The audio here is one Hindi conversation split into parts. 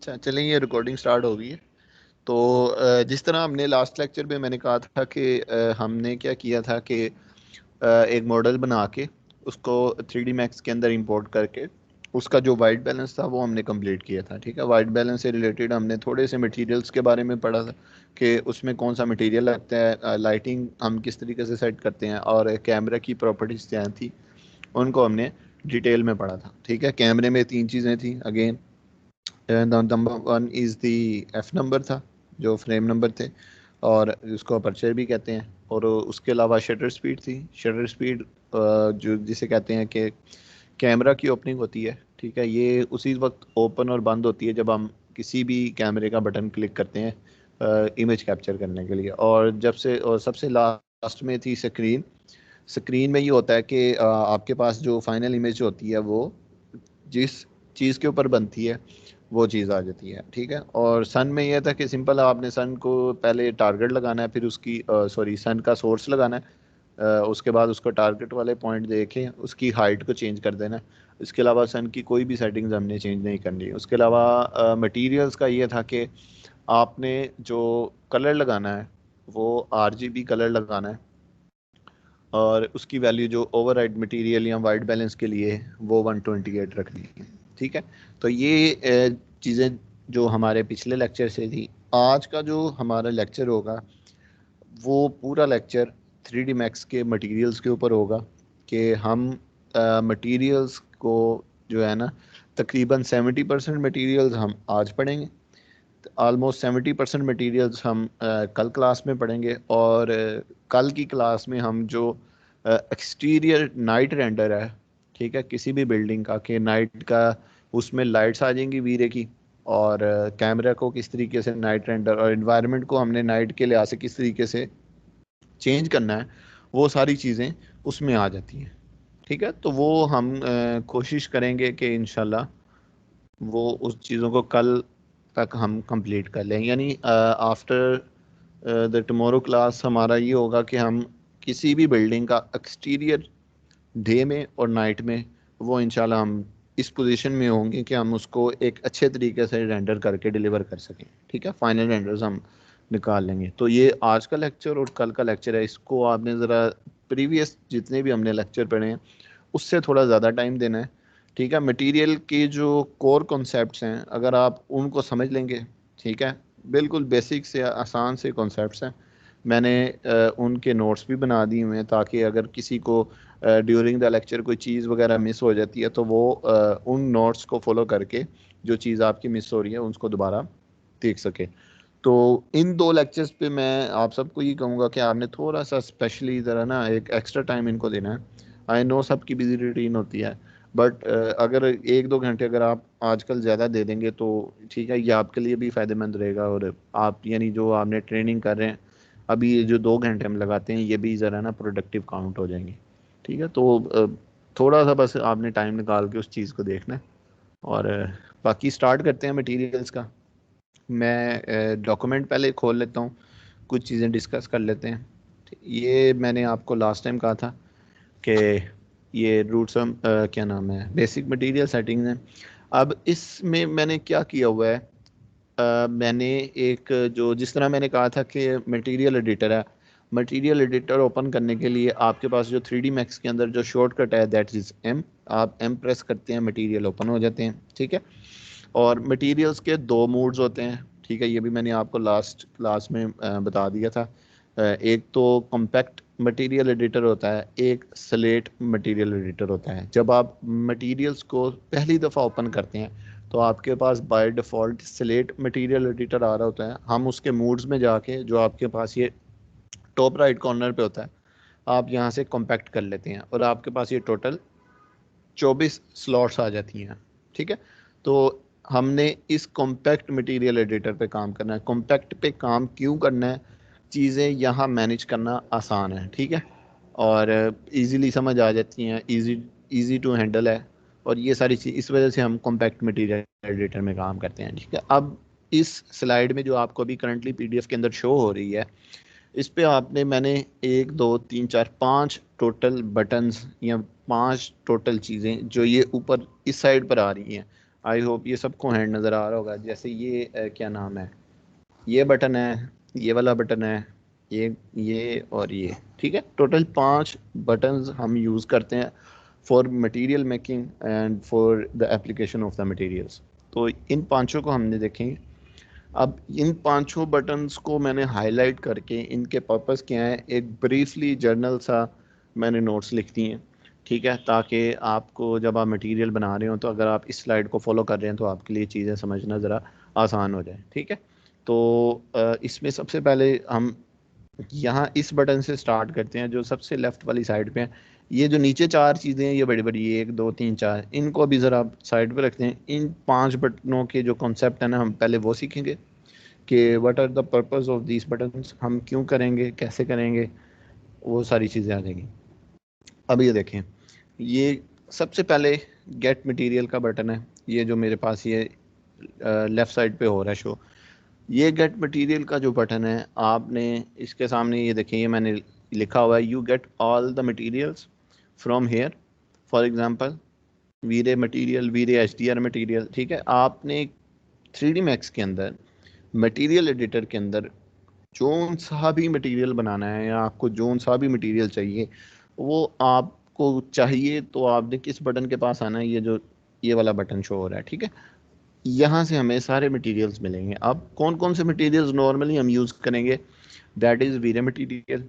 अच्छा चलें, ये रिकॉर्डिंग स्टार्ट हो गई है। तो जिस तरह हमने लास्ट लेक्चर में मैंने कहा था कि हमने क्या किया था कि एक मॉडल बना के उसको 3D मैक्स के अंदर इंपोर्ट करके उसका जो वाइट बैलेंस था वो हमने कंप्लीट किया था। ठीक है, वाइट बैलेंस से रिलेटेड हमने थोड़े से मटेरियल्स के बारे में पढ़ा था कि उसमें कौन सा मटेरियल लगता है, लाइटिंग हम किस तरीके से सेट करते हैं, और कैमरा की प्रॉपर्टीज क्या थी उनको हमने डिटेल में पढ़ा था। ठीक है, कैमरे में तीन चीज़ें थी again. Number one is the F number था, जो फ्रेम नंबर थे और उसको अपर्चर भी कहते हैं। और उसके अलावा शटर स्पीड थी। शटर स्पीड जो जिसे कहते हैं कि कैमरा की ओपनिंग होती है। ठीक है, ये उसी वक्त ओपन और बंद होती है जब हम किसी भी कैमरे का बटन क्लिक करते हैं इमेज कैप्चर करने के लिए। और जब से और सबसे लास्ट में थी स्क्रीन। स्क्रीन में ये होता है कि आपके पास जो फाइनल इमेज होती है वो जिस चीज़ के ऊपर बनती है वो चीज़ आ जाती है। ठीक है, और सन में यह था कि सिंपल आपने सन को पहले टारगेट लगाना है, फिर उसकी सॉरी सन का सोर्स लगाना है। उसके बाद उसको टारगेट वाले पॉइंट देके उसकी हाइट को चेंज कर देना है। इसके अलावा सन की कोई भी सेटिंग्स हमने चेंज नहीं करनी है। उसके अलावा मटेरियल्स का ये था कि आपने जो कलर लगाना है वो RGB कलर लगाना है, और उसकी वैल्यू जो ओवरराइड मटेरियल या वाइट बैलेंस के लिए वो 128 रखनी है। ठीक है, तो ये चीज़ें जो हमारे पिछले लेक्चर से थी। आज का जो हमारा लेक्चर होगा वो पूरा लेक्चर 3D मैक्स के मटेरियल्स के ऊपर होगा कि हम मटेरियल्स को जो है ना तकरीबन 70% मटेरियल्स हम आज पढ़ेंगे। ऑलमोस्ट 70% मटेरियल्स हम कल क्लास में पढ़ेंगे। और कल की क्लास में हम जो एक्सटीरियर नाइट रेंडर है, ठीक है, किसी भी बिल्डिंग का कि नाइट का उसमें लाइट्स आ जाएंगी वीरे की, और कैमरा को किस तरीके से नाइट रेंडर और इन्वायरमेंट को हमने नाइट के लिहाज से किस तरीके से चेंज करना है, वो सारी चीज़ें उसमें आ जाती हैं। ठीक है, तो वो हम कोशिश करेंगे कि इंशाल्लाह वो उस चीज़ों को कल तक हम कंप्लीट कर लें। यानी आफ्टर द टुमारो क्लास हमारा ये होगा कि हम किसी भी बिल्डिंग का एक्सटीरियर डे में और नाइट में वो इंशाल्लाह हम इस पोजीशन में होंगे कि हम उसको एक अच्छे तरीके से रेंडर करके डिलीवर कर सकें। ठीक है, फाइनल रेंडर्स हम निकाल लेंगे। तो ये आज का लेक्चर और कल का लेक्चर है, इसको आपने ज़रा प्रीवियस जितने भी हमने लेक्चर पढ़े हैं उससे थोड़ा ज़्यादा टाइम देना है। ठीक है, मटेरियल के जो कोर कॉन्सेप्ट्स हैं अगर आप उनको समझ लेंगे, ठीक है, बिल्कुल बेसिक से आसान से कॉन्सेप्ट्स हैं। मैंने उनके नोट्स भी बना दिए हुए हैं ताकि अगर किसी को ड्यूरिंग द लेक्चर कोई चीज़ वगैरह मिस हो जाती है तो वो उन नोट्स को फॉलो करके जो चीज़ आपकी मिस हो रही है उसको दोबारा देख सके। तो इन दो लेक्चर्स पे मैं आप सबको ये कहूँगा कि आपने थोड़ा सा स्पेशली ज़रा ना एक एक्स्ट्रा टाइम इनको देना है। आई नो सबकी बिजी रूटीन होती है, बट अगर एक दो घंटे अगर आप आजकल ज़्यादा दे देंगे तो ठीक है, ये आपके लिए भी फ़ायदेमंद रहेगा। और आप यानी जो आपने ट्रेनिंग कर रहे हैं अभी, ये जो 2 घंटे हम लगाते हैं ये भी ज़रा ना प्रोडक्टिव काउंट हो जाएंगे। ठीक है, तो थोड़ा सा बस आपने टाइम निकाल के उस चीज़ को देखना है। और बाकी स्टार्ट करते हैं मटेरियल्स का। मैं डॉक्यूमेंट पहले खोल लेता हूँ, कुछ चीज़ें डिस्कस कर लेते हैं। ये मैंने आपको लास्ट टाइम कहा था कि ये रूट्स क्या नाम है, बेसिक मटेरियल सेटिंग्स हैं। अब इसमें मैंने क्या किया हुआ है, मैंने एक जो जिस तरह मैंने कहा था कि मटेरियल एडिटर है। मटेरियल एडिटर ओपन करने के लिए आपके पास जो 3D मैक्स के अंदर जो शॉर्टकट है दैट इज़ एम। आप एम प्रेस करते हैं, मटेरियल ओपन हो जाते हैं। ठीक है, और मटेरियल्स के दो मोड्स होते हैं। ठीक है, ये भी मैंने आपको लास्ट क्लास में बता दिया था। एक तो कॉम्पैक्ट मटेरियल एडिटर होता है, एक स्लेट मटेरियल एडिटर होता है। जब आप मटेरियल्स को पहली दफ़ा ओपन करते हैं तो आपके पास by default slate material editor आ रहा होता है। हम उसके मोड्स में जाके जो आपके पास ये टॉप राइट कॉर्नर पे होता है, आप यहाँ से कॉम्पैक्ट कर लेते हैं और आपके पास ये टोटल 24 स्लॉट्स आ जाती हैं। ठीक है, तो हमने इस कॉम्पैक्ट मटेरियल एडिटर पे काम करना है। कॉम्पैक्ट पे काम क्यों करना है, चीज़ें यहाँ मैनेज करना आसान है। ठीक है, और इजीली समझ आ जाती हैं, इजी टू हैंडल है। और ये सारी चीज़ इस वजह से हम कॉम्पैक्ट मटेरियल एडिटर में काम करते हैं। ठीक है, अब इस स्लाइड में जो आपको अभी करंटली PDF के अंदर शो हो रही है, इस पे आपने मैंने 1 2 3 4 5 टोटल बटन्स या 5 टोटल चीज़ें जो ये ऊपर इस साइड पर आ रही हैं आई होप ये सबको हैंड नज़र आ रहा होगा। जैसे ये क्या नाम है, ये बटन है, ये वाला बटन है, ये और ये, ठीक है। टोटल 5 बटन्स हम यूज़ करते हैं for material making and for the application of the materials. तो इन पांचों को हमने देखेंगे। अब इन पांचों बटन्स को मैंने हाईलाइट करके इनके पर्पस क्या है, एक ब्रीफली जर्नल सा मैंने नोट्स लिख दिए हैं, ठीक है, ताकि आपको जब आप मटेरियल बना रहे हो तो अगर आप इस स्लाइड को फॉलो कर रहे हैं तो आपके लिए चीज़ें समझना ज़रा आसान हो जाए, ठीक है। तो इसमें सबसे पहले हम यहाँ इस बटन से स्टार्ट करते हैं जो सबसे लेफ्ट वाली साइड पे है। ये जो नीचे 4 चीज़ें हैं ये बड़ी बड़ी, 1 2 3 4, इनको अभी ज़रा साइड पे रखते हैं। इन 5 बटनों के जो कॉन्सेप्ट है ना, हम पहले वो सीखेंगे कि what are the purpose of these buttons, हम क्यों करेंगे, कैसे करेंगे, वो सारी चीज़ें आ जाएंगी। अब ये देखें, ये सबसे पहले गेट मटेरियल का बटन है, ये जो मेरे पास ये लेफ़्ट साइड पे हो रहा है शो। ये गेट मटेरियल का जो बटन है, आपने इसके सामने ये देखें, ये मैंने लिखा हुआ है, you get all the materials from here. For example VRay material, VRay HDR material, ठीक है। आपने 3D मैक्स के अंदर मटेरियल एडिटर के अंदर जोन सा भी मटेरियल बनाना है या आपको जोन सा भी मटेरियल चाहिए, वो आपको चाहिए तो आपने किस बटन के पास आना है, ये जो ये वाला बटन शो हो रहा है, ठीक है। यहाँ से हमें सारे मटेरियल्स मिलेंगे। अब कौन कौन से मटेरियल्स नॉर्मली हम यूज़ करेंगे, that is VRay material,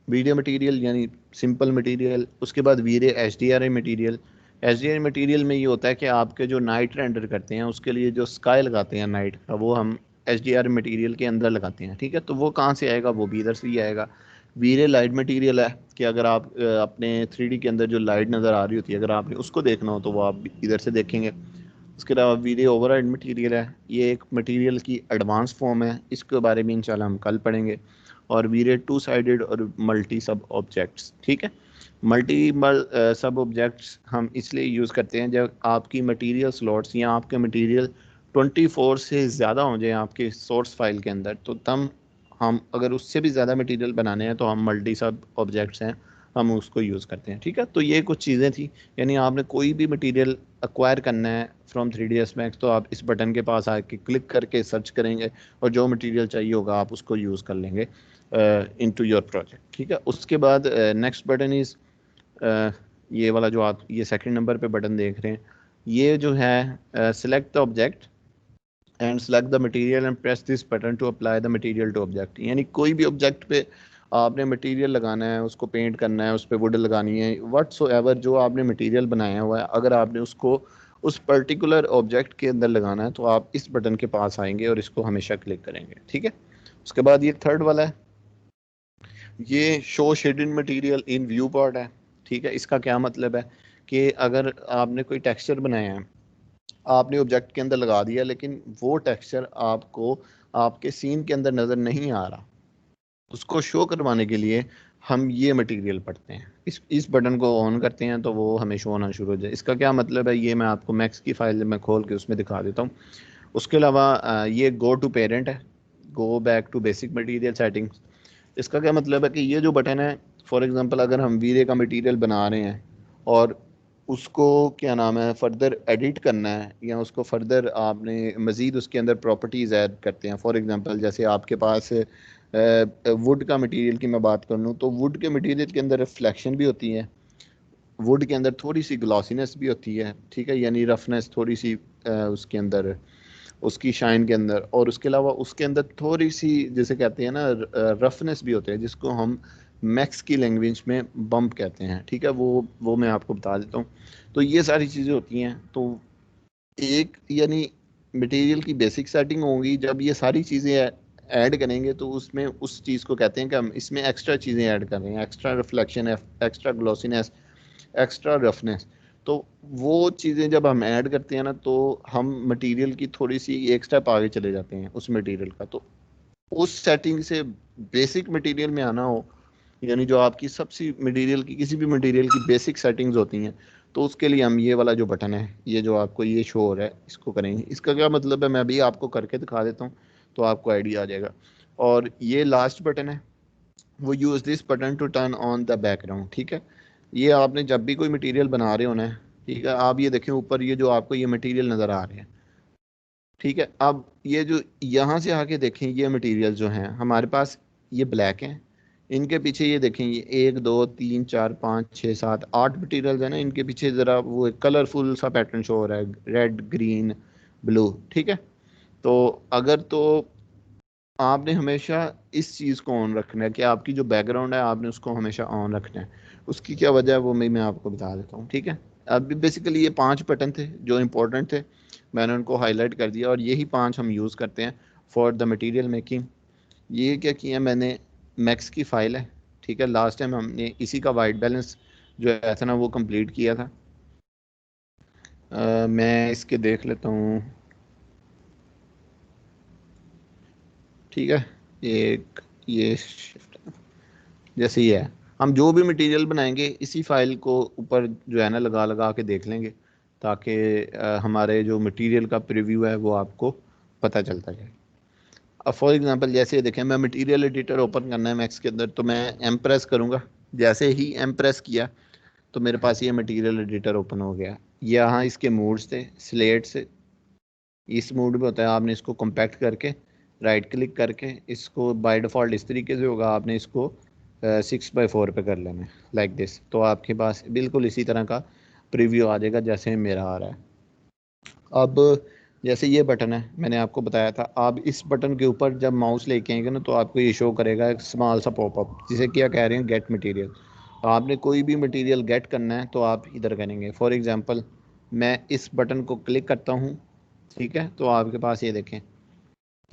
video material यानी सिंपल मटेरियल। उसके बाद VRay H D R I material. H D R I material में ये होता है कि आपके जो नाइट रेंडर करते हैं उसके लिए जो स्काई लगाते हैं नाइट का, वो हम एच डी आर मटीरियल के अंदर लगाते हैं, ठीक है। तो वो कहाँ से आएगा, वो भी इधर से ही आएगा। वीरे लाइट मटीरियल है कि अगर आप अपने 3D के अंदर जो लाइट नज़र आ रही होती है, अगर आपने उसको देखना हो तो वो आप इधर से देखेंगे। उसके अलावा वीरे ओवरराइड मटीरियल है, ये एक मटीरियल की एडवांस फॉर्म है, इसके बारे में इंशाल्लाह हम कल पढ़ेंगे। और वीरे टू साइडेड और मल्टी सब ऑब्जेक्ट्स, ठीक है। मल्टी सब ऑब्जेक्ट्स हम इसलिए यूज़ करते हैं जब आपकी मटेरियल स्लॉट्स या आपके मटेरियल 24 से ज़्यादा हो जाए आपके सोर्स फाइल के अंदर, तो तब हम अगर उससे भी ज़्यादा मटेरियल बनाने हैं तो हम मल्टी सब ऑब्जेक्ट्स हैं, हम उसको यूज़ करते हैं, ठीक है। तो ये कुछ चीज़ें थी, यानी आपने कोई भी मटेरियल एक्वायर करना है फ्रॉम 3ds Max तो आप इस बटन के पास आके क्लिक करके सर्च करेंगे और जो मटेरियल चाहिए होगा आप उसको यूज़ कर लेंगे इनटू योर प्रोजेक्ट, ठीक है। उसके बाद नेक्स्ट बटन इज़ ये वाला जो आप ये सेकंड नंबर पे बटन देख रहे हैं, ये जो है select the object and select the material and press this button to apply the material to object. यानी कोई भी ऑब्जेक्ट पे आपने मटेरियल लगाना है, उसको पेंट करना है, उस पर वुड लगानी है, व्हाटसोएवर जो आपने मटेरियल बनाया हुआ है, अगर आपने उसको उस पर्टिकुलर ऑब्जेक्ट के अंदर लगाना है तो आप इस बटन के पास आएंगे और इसको हमेशा क्लिक करेंगे, ठीक है। उसके बाद ये थर्ड वाला है, ये show shaded material in view part है, ठीक है। इसका क्या मतलब है कि अगर आपने कोई टेक्सचर बनाया है, आपने ऑब्जेक्ट के अंदर लगा दिया, लेकिन वो टेक्सचर आपको आपके सीन के अंदर नज़र नहीं आ रहा, उसको शो करवाने के लिए हम ये मटेरियल पढ़ते हैं। इस बटन को ऑन करते हैं तो वो हमें शो होना शुरू हो जाए। इसका क्या मतलब है, ये मैं आपको मैक्स की फाइल में खोल के उसमें दिखा देता हूँ। उसके अलावा ये गो टू पेरेंट है, go back to basic material settings. इसका क्या मतलब है कि ये जो बटन है, फॉर एग्जांपल अगर हम वीरे का मटेरियल बना रहे हैं और उसको क्या नाम है फर्दर एडिट करना है या उसको फर्दर आपने मज़ीद उसके अंदर प्रॉपर्टीज़ ऐड करते हैं, फॉर एग्जांपल जैसे आपके पास वुड का मटेरियल की मैं बात कर लूँ तो वुड के मटेरियल के अंदर रिफ्लेक्शन भी होती है, वुड के अंदर थोड़ी सी ग्लॉसीनेस भी होती है, ठीक है, यानी रफनेस थोड़ी सी उसके अंदर, उसकी शाइन के अंदर, और उसके अलावा उसके अंदर थोड़ी सी जैसे कहते हैं ना रफनेस भी होते हैं, जिसको हम मैक्स की लैंग्वेज में बम्प कहते हैं, ठीक है। वो मैं आपको बता देता हूँ। तो ये सारी चीज़ें होती हैं। तो एक यानी मटेरियल की बेसिक सेटिंग होगी, जब ये सारी चीज़ें ऐड करेंगे तो उसमें उस चीज़ को कहते हैं कि हम इसमें एक्स्ट्रा चीज़ें ऐड कर रहे हैं, extra reflection, extra glossiness, extra roughness. तो वो चीज़ें जब हम ऐड करते हैं ना तो हम मटेरियल की थोड़ी सी एक स्टेप आगे चले जाते हैं उस मटेरियल का। तो उस सेटिंग से बेसिक मटेरियल में आना हो, यानी जो आपकी सबसे मटेरियल की किसी भी मटेरियल की बेसिक सेटिंग्स होती हैं, तो उसके लिए हम ये वाला जो बटन है, ये जो आपको ये शो हो रहा है, इसको करेंगे। इसका क्या मतलब है मैं भी आपको करके दिखा देता हूँ तो आपको आइडिया आ जाएगा। और ये लास्ट बटन है, वो use this button to turn on the background, ठीक है। ये आपने जब भी कोई मटेरियल बना रहे होना है ठीक है, आप ये देखें ऊपर ये जो आपको ये मटेरियल नज़र आ रहे हैं, ठीक है। अब ये जो यहाँ से आके देखें ये मटेरियल जो हैं हमारे पास ये ब्लैक हैं, इनके पीछे ये देखें ये 1 2 3 4 5 6 7 8 मटेरियल है ना, इनके पीछे ज़रा वो कलरफुल सा पैटर्न शो हो रहा है, रेड ग्रीन ब्लू, ठीक है। तो अगर तो आपने हमेशा इस चीज़ को ऑन रखना है कि आपकी जो बैकग्राउंड है आपने उसको हमेशा ऑन रखना है। उसकी क्या वजह है वो मैं आपको बता देता हूँ, ठीक है। अब बेसिकली ये 5 बटन थे जो इम्पोर्टेंट थे, मैंने उनको हाईलाइट कर दिया और यही 5 हम यूज़ करते हैं फॉर द मटेरियल मेकिंग। ये क्या किया मैंने, मैक्स की फ़ाइल है, ठीक है। लास्ट टाइम हमने इसी का वाइट बैलेंस जो है था ना वो कंप्लीट किया था। मैं इसके देख लेता हूँ, ठीक है। एक ये जैसे ही है, हम जो भी मटेरियल बनाएंगे इसी फाइल को ऊपर जो है ना लगा लगा के देख लेंगे, ताकि हमारे जो मटेरियल का प्रीव्यू है वो आपको पता चलता जाए। अब फॉर एग्जांपल जैसे देखें, मैं मटेरियल एडिटर ओपन करना है मैक्स के अंदर, तो मैं एम प्रेस करूँगा। जैसे ही एम प्रेस किया तो मेरे पास ये मटेरियल एडिटर ओपन हो गया। यहाँ इसके मोड्स थे, स्लेट से इस मोड में होता है, आपने इसको कॉम्पैक्ट करके राइट क्लिक करके इसको बाय डिफ़ॉल्ट इस तरीके से होगा, आपने इसको 6x4 पे कर लेना है लाइक दिस, तो आपके पास बिल्कुल इसी तरह का प्रीव्यू आ जाएगा जैसे मेरा आ रहा है। अब जैसे ये बटन है मैंने आपको बताया था, आप इस बटन के ऊपर जब माउस लेके आएंगे ना तो आपको ये शो करेगा एक स्मॉल सा पॉपअप, जिसे क्या कह रहे हैं, गेट मटेरियल। तो आपने कोई भी मटेरियल गेट करना है तो आप इधर करेंगे। फॉर एग्जांपल मैं इस बटन को क्लिक करता हूँ, ठीक है, तो आपके पास ये देखें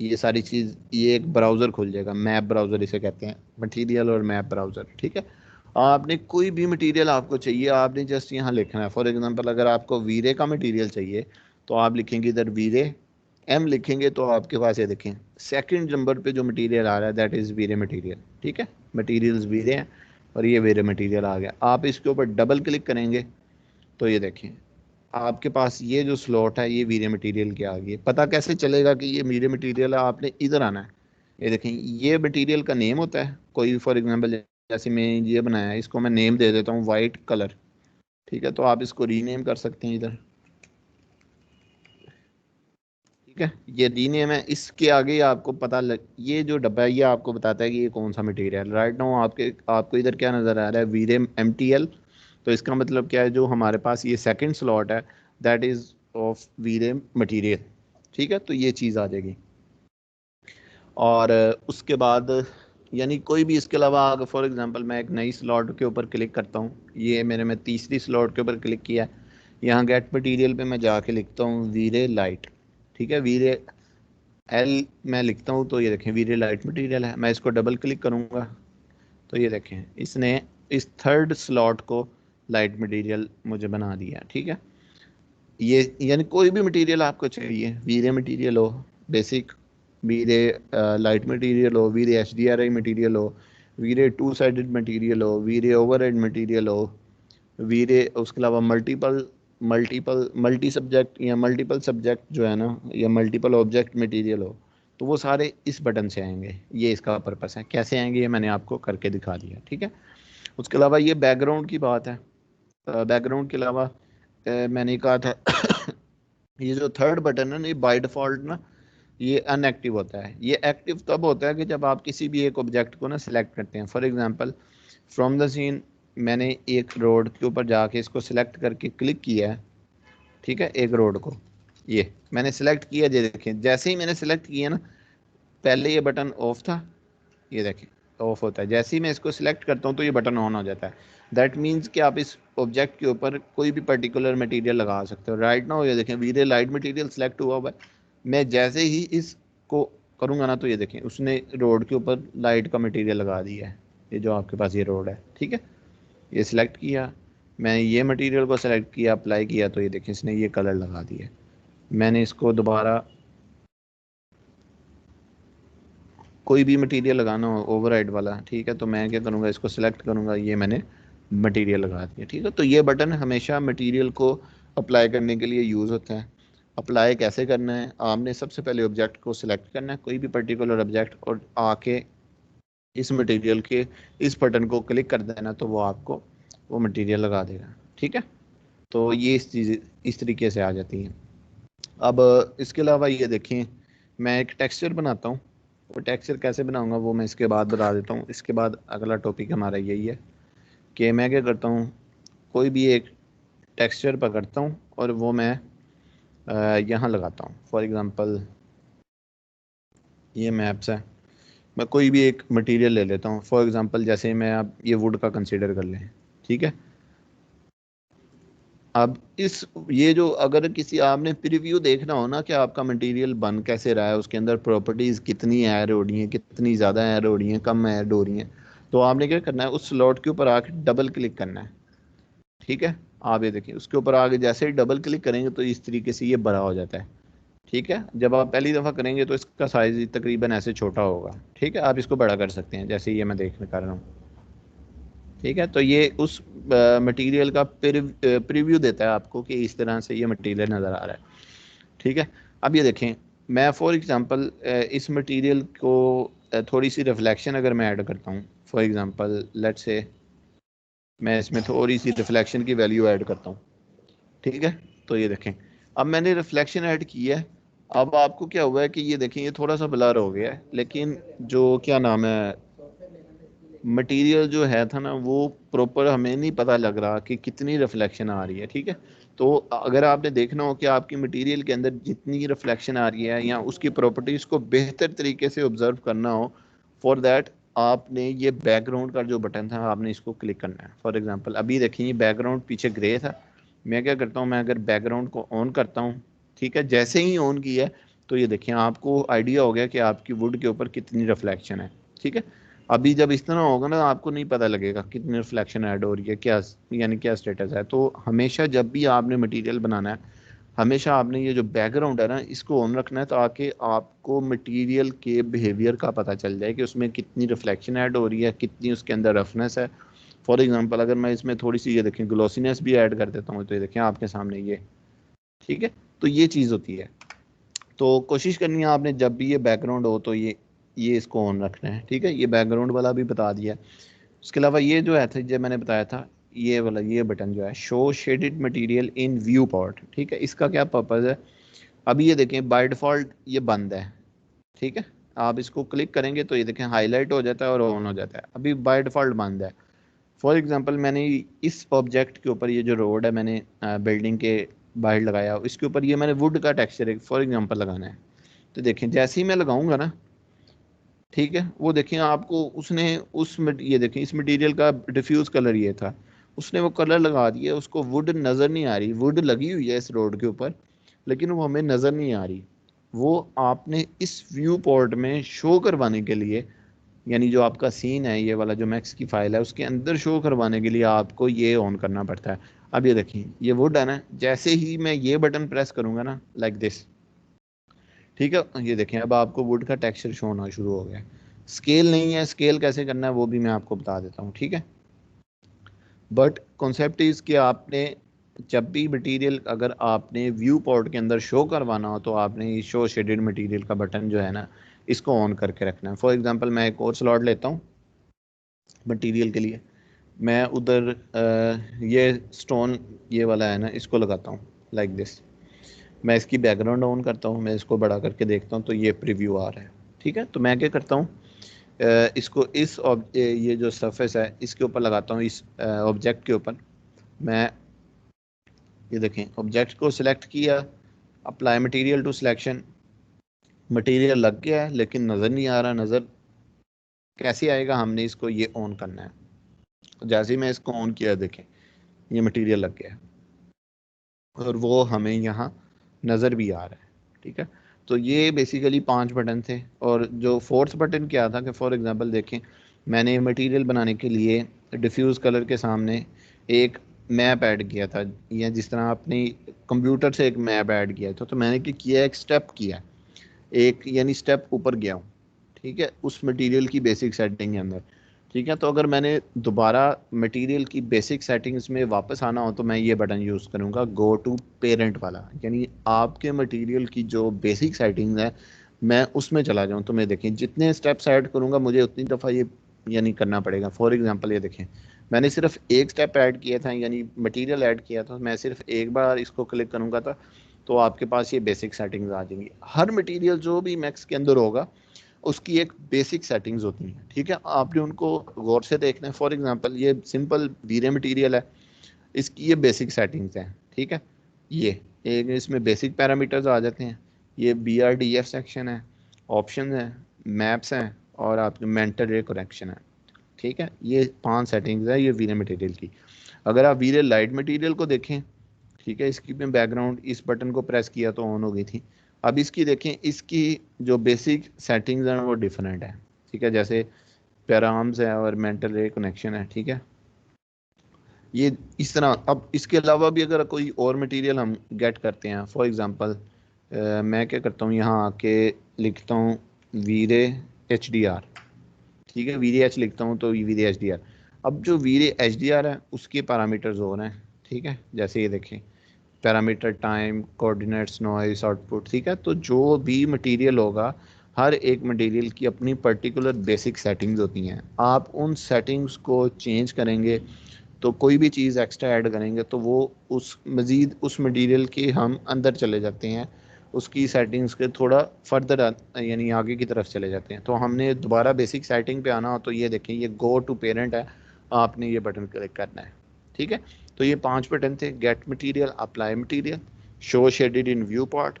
ये सारी चीज़, ये एक ब्राउज़र खुल जाएगा, मैप ब्राउज़र इसे कहते हैं, मटेरियल और मैप ब्राउज़र, ठीक है। आपने कोई भी मटेरियल आपको चाहिए, आपने जस्ट यहाँ लिखना है। फॉर एग्जांपल अगर आपको वीरे का मटेरियल चाहिए तो आप लिखेंगे इधर वीरे, एम लिखेंगे तो आपके पास ये देखें सेकंड नंबर पे जो मटेरियल आ रहा है दैट इज़ वीरे मटेरियल, ठीक है। मटेरियल्स वीरे हैं और ये वीरे मटेरियल आ गया। आप इसके ऊपर डबल क्लिक करेंगे तो ये देखें आपके पास ये जो स्लॉट है ये वीरे मटेरियल के आ गई। पता कैसे चलेगा कि ये वीरे मटेरियल है, आपने इधर आना है। ये देखें ये मटेरियल का नेम होता है कोई, फॉर एग्जांपल जैसे मैं ये बनाया है इसको मैं नेम दे देता हूँ वाइट कलर, ठीक है। तो आप इसको रीनेम कर सकते हैं इधर, ठीक है। ये रीनेम है, इसके आगे आपको पता लग, ये जो डब्बा है ये आपको बताता है कि ये कौन सा मटेरियल है। राइट नाउ आपको इधर क्या नज़र आ रहा है, वीरे MTL। तो इसका मतलब क्या है, जो हमारे पास ये सेकंड स्लॉट है that is of Veere material, ठीक है। तो ये चीज़ आ जाएगी। और उसके बाद यानी कोई भी इसके अलावा अगर फॉर एग्जांपल मैं एक नई स्लॉट के ऊपर क्लिक करता हूँ, ये मैं तीसरी स्लॉट के ऊपर क्लिक किया है, यहाँ गेट मटेरियल पे मैं जाके लिखता हूँ वीरे लाइट, ठीक है। वीरे एल मैं लिखता हूँ तो ये देखें वीरे लाइट मटेरियल है। मैं इसको डबल क्लिक करूँगा तो ये देखें इसने इस थर्ड स्लॉट को लाइट मटेरियल मुझे बना दिया, ठीक है। ये यानी कोई भी मटेरियल आपको चाहिए, वीरे मटेरियल हो बेसिक, वीरे लाइट मटेरियल हो, वीरे HDRI मटेरियल हो, वीरे टू साइडेड मटेरियल हो, वीरे ओवरहेड मटेरियल हो, वीरे उसके अलावा मल्टीपल मल्टीपल मल्टी सब्जेक्ट या मल्टीपल सब्जेक्ट जो है ना, या मल्टीपल ऑब्जेक्ट मटेरियल हो, तो वो सारे इस बटन से आएंगे। ये इसका पर्पस है, कैसे आएंगे ये मैंने आपको करके दिखा दिया, ठीक है। उसके अलावा ये बैकग्राउंड की बात है। बैकग्राउंड के अलावा मैंने कहा था ये जो थर्ड बटन है ना ये बाय डिफ़ॉल्ट ना ये अनएक्टिव होता है। ये एक्टिव तब होता है कि जब आप किसी भी एक ऑब्जेक्ट को ना सिलेक्ट करते हैं। For example from the scene मैंने एक रोड के ऊपर जाके इसको सिलेक्ट करके क्लिक किया है, ठीक है। एक रोड को ये मैंने सिलेक्ट किया, ये देखें जैसे ही मैंने सिलेक्ट किया ना पहले ये बटन ऑफ था, ये देखें ऑफ होता है। जैसे ही मैं इसको सिलेक्ट करता हूँ तो ये बटन ऑन हो जाता है। दैट मीन्स कि आप इस ऑब्जेक्ट के ऊपर कोई भी पर्टिकुलर मटेरियल लगा सकते हो। राइट नाउ ये देखें वीरे लाइट मटेरियल सिलेक्ट हुआ हुआ है, मैं जैसे ही इसको करूँगा ना तो ये देखें उसने रोड के ऊपर लाइट का मटेरियल लगा दिया है। ये जो आपके पास ये रोड है, ठीक है, ये सिलेक्ट किया, मैं ये मटेरियल को सिलेक्ट किया, अप्लाई किया, तो ये देखें इसने ये कलर लगा दिया। मैंने इसको दोबारा कोई भी मटेरियल लगाना हो ओवरराइड वाला, ठीक है, तो मैं क्या करूँगा इसको सिलेक्ट करूँगा, ये मैंने मटेरियल लगा दिया, ठीक है। तो ये बटन हमेशा मटेरियल को अप्लाई करने के लिए यूज़ होता है। अप्लाई कैसे करना है, आपने सबसे पहले ऑब्जेक्ट को सिलेक्ट करना है, कोई भी पर्टिकुलर ऑब्जेक्ट, और आके इस मटेरियल के इस बटन को क्लिक कर देना तो वो आपको वो मटेरियल लगा देगा, ठीक है। तो ये इस चीज़ इस तरीके से आ जाती हैं। अब इसके अलावा ये देखें, मैं एक टेक्सचर बनाता हूँ। वो टेक्सचर कैसे बनाऊंगा वो मैं इसके बाद बता देता हूँ। इसके बाद अगला टॉपिक हमारा यही है कि मैं क्या करता हूँ, कोई भी एक टेक्सचर पकड़ता हूँ और वो मैं यहाँ लगाता हूँ। फॉर एग्ज़ाम्पल ये मैप्स है, मैं कोई भी एक मटेरियल ले लेता हूँ। फॉर एग्ज़ाम्पल जैसे मैं अब ये वुड का कंसीडर कर लें, ठीक है। अब इस ये जो अगर किसी आपने प्रीव्यू देखना हो ना कि आपका मटेरियल बन कैसे रहा है, उसके अंदर प्रॉपर्टीज़ कितनी ऐड हो रही हैं, कितनी ज़्यादा ऐड हो रही हैं, कम ऐड हो रही हैं, तो आपने क्या करना है, उस स्लॉट के ऊपर आके डबल क्लिक करना है। ठीक है, आप ये देखिए उसके ऊपर आगे जैसे ही डबल क्लिक करेंगे तो इस तरीके से ये बड़ा हो जाता है। ठीक है, जब आप पहली दफ़ा करेंगे तो इसका साइज़ तकरीबन ऐसे छोटा होगा। ठीक है, आप इसको बड़ा कर सकते हैं जैसे ये मैं देखने कर रहा हूँ। ठीक है, तो ये उस मटेरियल का प्रीव्यू देता है आपको कि इस तरह से ये मटेरियल नज़र आ रहा है। ठीक है, अब ये देखें, मैं फॉर एग्ज़ाम्पल इस मटेरियल को थोड़ी सी रिफ्लेक्शन अगर मैं ऐड करता हूँ, फॉर एग्ज़ाम्पल लेट्स से मैं इसमें थोड़ी सी रिफ्लेक्शन की वैल्यू ऐड करता हूँ। ठीक है, तो ये देखें अब मैंने रिफ्लेक्शन ऐड की है। अब आपको क्या हुआ है कि ये देखें ये थोड़ा सा ब्लर हो गया है, लेकिन जो क्या नाम है मटेरियल जो है था ना वो प्रॉपर हमें नहीं पता लग रहा कि कितनी रिफ्लेक्शन आ रही है। ठीक है, तो अगर आपने देखना हो कि आपकी मटेरियल के अंदर जितनी रिफ्लेक्शन आ रही है या उसकी प्रॉपर्टीज़ को बेहतर तरीके से ऑब्जर्व करना हो, फॉर दैट आपने ये बैकग्राउंड का जो बटन था आपने इसको क्लिक करना है। फॉर एग्जांपल अभी देखिए ये बैकग्राउंड पीछे ग्रे था, मैं क्या करता हूँ, मैं अगर बैकग्राउंड को ऑन करता हूँ, ठीक है, जैसे ही ऑन किया तो ये देखिए आपको आइडिया हो गया कि आपकी वुड के ऊपर कितनी रिफ्लेक्शन है। ठीक है, अभी जब इस तरह होगा ना आपको नहीं पता लगेगा कितनी रिफ्लेक्शन ऐड हो रही है, क्या यानी क्या स्टेटस है। तो हमेशा जब भी आपने मटेरियल बनाना है, हमेशा आपने ये जो बैकग्राउंड है ना इसको ऑन रखना है ताकि आपको मटेरियल के बिहेवियर का पता चल जाए कि उसमें कितनी रिफ्लेक्शन ऐड हो रही है, कितनी उसके अंदर रफनेस है। फॉर एग्जांपल अगर मैं इसमें थोड़ी सी ये देखें ग्लोसीनेस भी ऐड कर देता हूँ तो ये देखें आपके सामने ये। ठीक है, तो ये चीज़ होती है। तो कोशिश करनी है आपने जब भी ये बैकग्राउंड हो तो ये इसको ऑन रखना है। ठीक है, ये बैकग्राउंड वाला भी बता दिया। उसके अलावा ये जो है था जो मैंने बताया था, ये वाला ये बटन जो है show shaded material in view port. ठीक है, इसका क्या पर्पज़ है, अभी ये देखें बाय डिफ़ॉल्ट ये बंद है। ठीक है, आप इसको क्लिक करेंगे तो ये देखें हाईलाइट हो जाता है और ऑन हो जाता है। अभी बाय डिफ़ॉल्ट बंद है। फॉर एग्जांपल मैंने इस ऑब्जेक्ट के ऊपर ये जो रोड है मैंने बिल्डिंग के बाहर लगाया, इसके ऊपर ये मैंने वुड का टेक्सचर एक फॉर एग्जांपल लगाना है। तो देखें जैसे ही मैं लगाऊंगा ना, ठीक है, वो देखें आपको उसने ये देखें इस मटेरियल का डिफ्यूज कलर ये था, उसने वो कलर लगा दिया, उसको वुड नज़र नहीं आ रही। वुड लगी हुई है इस रोड के ऊपर लेकिन वो हमें नज़र नहीं आ रही। वो आपने इस व्यू पोर्ट में शो करवाने के लिए, यानी जो आपका सीन है ये वाला जो मैक्स की फाइल है उसके अंदर शो करवाने के लिए आपको ये ऑन करना पड़ता है। अब ये देखिए ये वुड है ना, जैसे ही मैं ये बटन प्रेस करूंगा ना लाइक दिस, ठीक है, ये देखें अब आपको वुड का टेक्सचर शो होना शुरू हो गया। स्केल नहीं है, स्केल कैसे करना है वो भी मैं आपको बता देता हूँ। ठीक है, बट कॉन्सेप्ट इज़ कि आपने जब भी मटेरियल अगर आपने व्यू पोर्ट के अंदर शो करवाना हो तो आपने इस शो शेडेड मटेरियल का बटन जो है ना इसको ऑन करके रखना है। फॉर एग्जांपल मैं एक और स्लॉट लेता हूँ मटेरियल के लिए, मैं उधर ये स्टोन ये वाला है ना इसको लगाता हूँ लाइक दिस। मैं इसकी बैकग्राउंड ऑन करता हूँ, मैं इसको बड़ा करके देखता हूँ तो ये प्रीव्यू आ रहा है। ठीक है, तो मैं क्या करता हूँ, इसको ये जो सरफेस है इसके ऊपर लगाता हूँ, इस ऑब्जेक्ट के ऊपर। मैं ये देखें ऑब्जेक्ट को सिलेक्ट किया, apply material to selection, material लग गया है लेकिन नज़र नहीं आ रहा। नज़र कैसे आएगा, हमने इसको ये ऑन करना है। जैसे ही मैं इसको ऑन किया देखें ये मटेरियल लग गया है और वो हमें यहाँ नज़र भी आ रहा है। ठीक है, तो ये बेसिकली 5 बटन थे। और जो फोर्थ बटन क्या था कि फॉर एग्जांपल देखें मैंने मटेरियल बनाने के लिए डिफ्यूज़ कलर के सामने एक मैप ऐड किया था, या जिस तरह आपने कंप्यूटर से एक मैप ऐड किया था, तो मैंने क्या किया, एक स्टेप किया, एक यानी स्टेप ऊपर गया हूँ। ठीक है, उस मटेरियल की बेसिक सेटिंग के अंदर। ठीक है, तो अगर मैंने दोबारा मटेरियल की बेसिक सेटिंग्स में वापस आना हो तो मैं ये बटन यूज़ करूँगा, गो टू पेरेंट वाला, यानी आपके मटेरियल की जो बेसिक सेटिंग्स है मैं उसमें चला जाऊँ। तो मैं देखें जितने स्टेप्स ऐड करूँगा मुझे उतनी दफ़ा ये यानी करना पड़ेगा। फॉर एग्जांपल ये देखें मैंने सिर्फ एक स्टेप ऐड किया था, यानी मटेरियल ऐड किया था। मैं सिर्फ एक बार इसको क्लिक करूँगा था तो आपके पास ये बेसिक सेटिंग्स आ जाएंगी। हर मटेरियल जो भी मैक्स के अंदर होगा उसकी एक बेसिक सेटिंग्स होती हैं, ठीक है। आपने उनको गौर से देखना है। फॉर एग्जांपल ये सिंपल वीरे मटेरियल है, इसकी ये बेसिक सेटिंग्स हैं, ठीक है। ये एक इसमें बेसिक पैरामीटर्स आ जाते हैं। ये BRDF सेक्शन है, ऑप्शन है, मैप्स हैं और आपके मेंटल रे करेक्शन है, ठीक है। ये 5 सेटिंग्स है ये वीरे मटेरियल की। अगर आप वीरे लाइट मटेरियल को देखें, ठीक है, इसकी में बैकग्राउंड इस बटन को प्रेस किया तो ऑन हो गई थी। अब इसकी देखें, इसकी जो बेसिक सेटिंग्स हैं वो डिफरेंट है, ठीक है। जैसे पैराम्स है और मेंटल रे कनेक्शन है, ठीक है। ये इस तरह। अब इसके अलावा भी अगर कोई और मटेरियल हम गेट करते हैं, फॉर एग्जांपल मैं क्या करता हूँ, यहाँ आके लिखता हूँ वीरे HDR, ठीक है। वीरे एच लिखता हूँ तो वीरे HDR। अब जो वीरे HDR है उसके पैरामीटर्स और हैं, ठीक है। जैसे ये देखें, parameter time, coordinates, noise, output, ठीक है। तो जो भी मटेरियल होगा, हर एक मटेरियल की अपनी पर्टिकुलर बेसिक सेटिंग्स होती हैं। आप उन सेटिंग्स को चेंज करेंगे तो कोई भी चीज़ एक्स्ट्रा ऐड करेंगे तो वो उस मज़ीद उस मटेरियल के हम अंदर चले जाते हैं, उसकी सेटिंग्स के थोड़ा फर्दर यानी आगे की तरफ चले जाते हैं। तो हमने दोबारा बेसिक सेटिंग पे आना हो तो ये देखें, ये गो टू पेरेंट है, आपने ये बटन क्लिक करना है, ठीक है। तो ये 5 बटन थे, get material, apply material, show shaded in view part,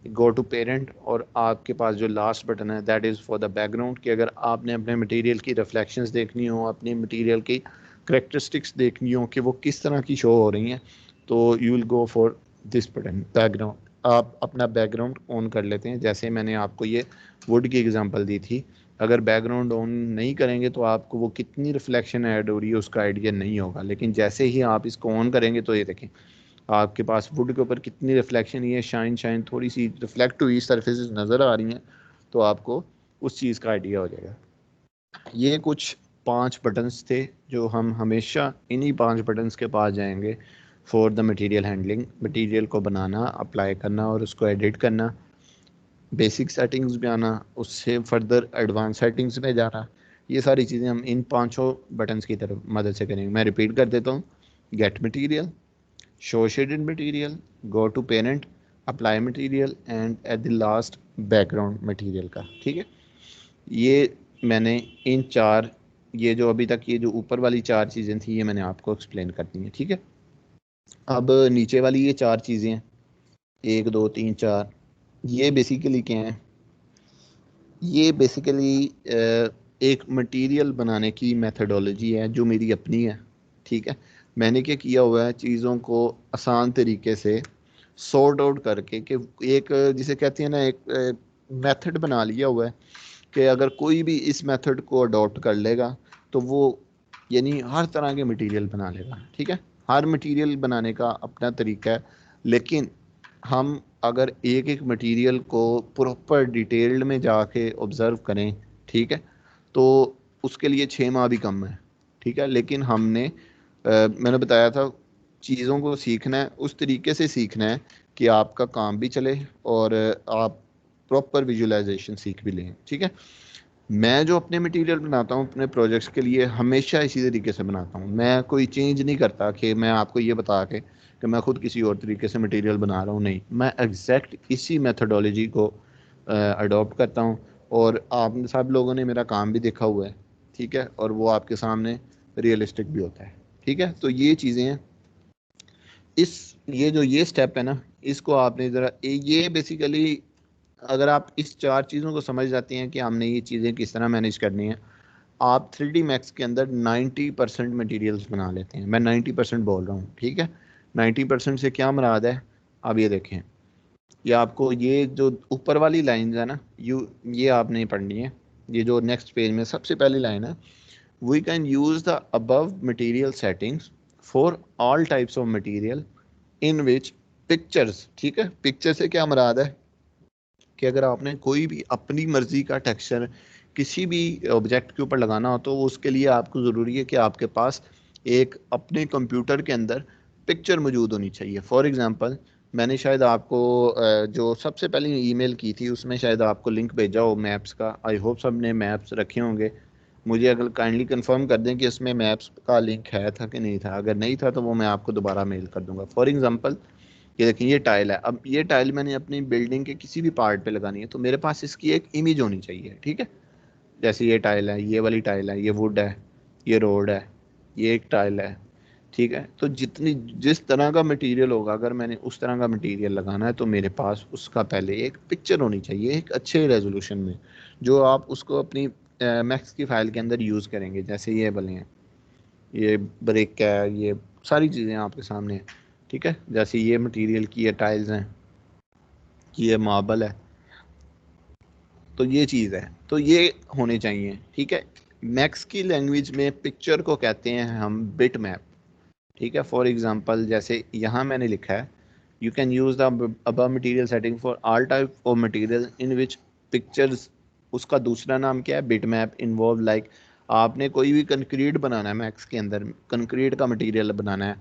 go to parent, और आपके पास जो लास्ट बटन है that is for the background, कि अगर आपने अपने मटेरियल की रिफ्लेक्शंस देखनी हो, अपनी मटेरियल की करेक्टरिस्टिक्स देखनी हो कि वो किस तरह की शो हो रही हैं, तो you will go for this button background. आप अपना बैकग्राउंड ऑन कर लेते हैं। जैसे मैंने आपको ये वुड की एग्जांपल दी थी, अगर बैकग्राउंड ऑन नहीं करेंगे तो आपको वो कितनी रिफ्लेक्शन ऐड हो रही है उसका आइडिया नहीं होगा। लेकिन जैसे ही आप इसको ऑन करेंगे तो ये देखें, आपके पास वुड के ऊपर कितनी रिफ्लेक्शन, ये शाइन शाइन थोड़ी सी रिफ्लेक्ट हुई सरफेसेस नज़र आ रही हैं, तो आपको उस चीज़ का आइडिया हो जाएगा। ये कुछ 5 बटन्स थे जो हम हमेशा इन्हीं 5 बटन्स के पास जाएंगे for the material handling. Material को बनाना, अप्लाई करना और उसको एडिट करना, बेसिक सेटिंग्स में आना, उससे फर्दर एडवांस सेटिंग्स में जाना। ये सारी चीज़ें हम इन 5 बटन्स की तरफ मदद से करेंगे। मैं रिपीट कर देता हूँ, get material, show shaded material, go to parent, apply material and at the last background material का, ठीक है। ये मैंने इन 4, ये जो अभी तक ये जो ऊपर वाली 4 चीज़ें थी ये मैंने आपको एक्सप्लेन कर दी हैं, ठीक है। अब नीचे वाली ये 4 चीज़ें हैं, 1 2 3 4, ये बेसिकली क्या हैं? ये बेसिकली एक मटेरियल बनाने की मेथडोलॉजी है जो मेरी अपनी है, ठीक है। मैंने क्या किया हुआ है, चीज़ों को आसान तरीके से सॉर्ट आउट करके, कि एक जिसे कहते हैं ना, एक मेथड बना लिया हुआ है कि अगर कोई भी इस मेथड को अडॉप्ट कर लेगा तो वो यानी हर तरह के मटेरियल बना लेगा, ठीक है। हर मटेरियल बनाने का अपना तरीका है, लेकिन हम अगर एक एक मटेरियल को प्रॉपर डिटेल्ड में जाके ऑब्ज़र्व करें, ठीक है, तो उसके लिए 6 माह भी कम है, ठीक है। लेकिन मैंने बताया था, चीज़ों को सीखना है, उस तरीके से सीखना है कि आपका काम भी चले और आप प्रॉपर विजुअलाइजेशन सीख भी लें, ठीक है। मैं जो अपने मटेरियल बनाता हूँ अपने प्रोजेक्ट्स के लिए, हमेशा इसी तरीके से बनाता हूँ। मैं कोई चेंज नहीं करता कि मैं आपको ये बता के कि मैं खुद किसी और तरीके से मटेरियल बना रहा हूँ, नहीं, मैं एग्जैक्ट इसी मेथडोलॉजी को अडॉप्ट करता हूँ। और आप सब लोगों ने मेरा काम भी देखा हुआ है, ठीक है, और वो आपके सामने रियलिस्टिक भी होता है, ठीक है। तो ये चीज़ें हैं, ये जो ये स्टेप है ना, इसको आपने ज़रा ये बेसिकली, अगर आप इस 4 चीज़ों को समझ जाते हैं कि हमने ये चीज़ें किस तरह मैनेज करनी है, आप 3D मैक्स के अंदर 90% मटेरियल्स बना लेते हैं। मैं 90% बोल रहा हूँ, ठीक है। 90% से क्या मुराद है, अब ये देखें, ये आपको ये जो ऊपर वाली लाइन है ना, ये आपने पढ़नी है। ये जो नेक्स्ट पेज में सबसे पहली लाइन है, we can use the above material settings for all types of material in which pictures, ठीक है। पिक्चर से क्या मुराद है कि अगर आपने कोई भी अपनी मर्जी का टेक्सचर किसी भी ऑब्जेक्ट के ऊपर लगाना हो तो उसके लिए आपको ज़रूरी है कि आपके पास एक अपने कंप्यूटर के अंदर पिक्चर मौजूद होनी चाहिए। फॉर एग्ज़ाम्पल, मैंने शायद आपको जो सबसे पहले ईमेल की थी उसमें शायद आपको लिंक भेजा हो मैप्स का। आई होप सब ने मैप्स रखे होंगे मुझे अगर काइंडली कंफर्म कर दें कि इसमें मैप्स का लिंक है था कि नहीं था, अगर नहीं था तो वो मैं आपको दोबारा मेल कर दूंगा। फॉर एग्जांपल ये देखिए ये टाइल है, अब ये टाइल मैंने अपनी बिल्डिंग के किसी भी पार्ट पे लगानी है तो मेरे पास इसकी एक इमेज होनी चाहिए, ठीक है। जैसे ये टाइल है, ये वाली टाइल है, ये वुड है, ये रोड है, ये एक टाइल है, ठीक है। तो जितनी जिस तरह का मटेरियल होगा, अगर मैंने उस तरह का मटेरियल लगाना है तो मेरे पास उसका पहले एक पिक्चर होनी चाहिए एक अच्छे रेजोल्यूशन में, जो आप उसको अपनी मैक्स की फाइल के अंदर यूज़ करेंगे। जैसे ये बने हैं, ये ब्रिक है, ये सारी चीज़ें आपके सामने हैं, ठीक है। जैसे ये मटेरियल की ये टाइल्स हैं, ये मार्बल है, तो ये चीज़ है, तो ये होने चाहिए, ठीक है। मैक्स की लैंग्वेज में पिक्चर को कहते हैं हम बिट मैप, ठीक है। फॉर एग्जांपल जैसे यहाँ मैंने लिखा है, you can use the above material setting for all type of material in which pictures, उसका दूसरा नाम क्या है, बिट मैप इन्वॉल्व लाइक, आपने कोई भी कंक्रीट बनाना है मैक्स के अंदर, कंक्रीट का मटेरियल बनाना है,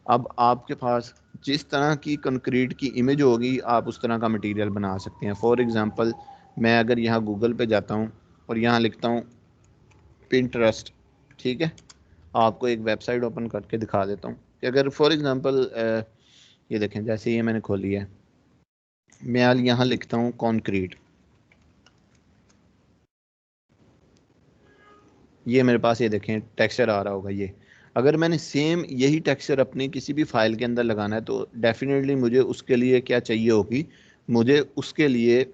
अब आपके पास जिस तरह की कंक्रीट की इमेज होगी आप उस तरह का मटेरियल बना सकते हैं। फॉर एग्जांपल मैं अगर यहाँ गूगल पे जाता हूँ और यहाँ लिखता हूँ पिंटरेस्ट, ठीक है, आपको एक वेबसाइट ओपन करके दिखा देता हूँ कि अगर फॉर एग्जांपल ये देखें, जैसे ये मैंने खोली है, मैं यहाँ लिखता हूँ कंक्रीट, ये मेरे पास ये देखें टेक्सचर आ रहा होगा। ये अगर मैंने सेम यही टेक्सचर अपनी किसी भी फाइल के अंदर लगाना है तो डेफिनेटली मुझे उसके लिए क्या चाहिए होगी, मुझे उसके लिए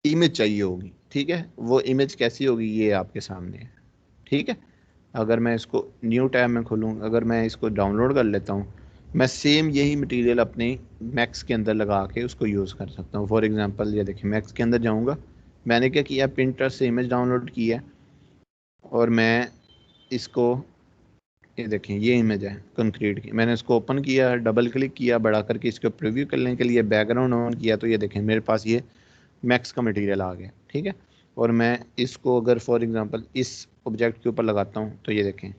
इमेज चाहिए होगी, ठीक है। वो इमेज कैसी होगी ये आपके सामने है, ठीक है। अगर मैं इसको न्यू टैब में खोलूँ, अगर मैं इसको डाउनलोड कर लेता हूँ, मैं सेम यही मटेरियल अपने मैक्स के अंदर लगा के उसको यूज़ कर सकता हूँ। फॉर एग्जांपल ये देखिए मैक्स के अंदर जाऊँगा, मैंने क्या किया, पिंटरेस्ट से इमेज डाउनलोड की है और मैं इसको, ये देखें ये इमेज है कंक्रीट की, मैंने इसको ओपन किया, डबल क्लिक किया बड़ा करके, इसको प्रीव्यू करने के लिए बैकग्राउंड ऑन किया, तो ये देखें मेरे पास ये मैक्स का मटेरियल आ गया, ठीक है। और मैं इसको अगर फॉर एग्जांपल इस ऑब्जेक्ट के ऊपर लगाता हूँ तो ये देखें,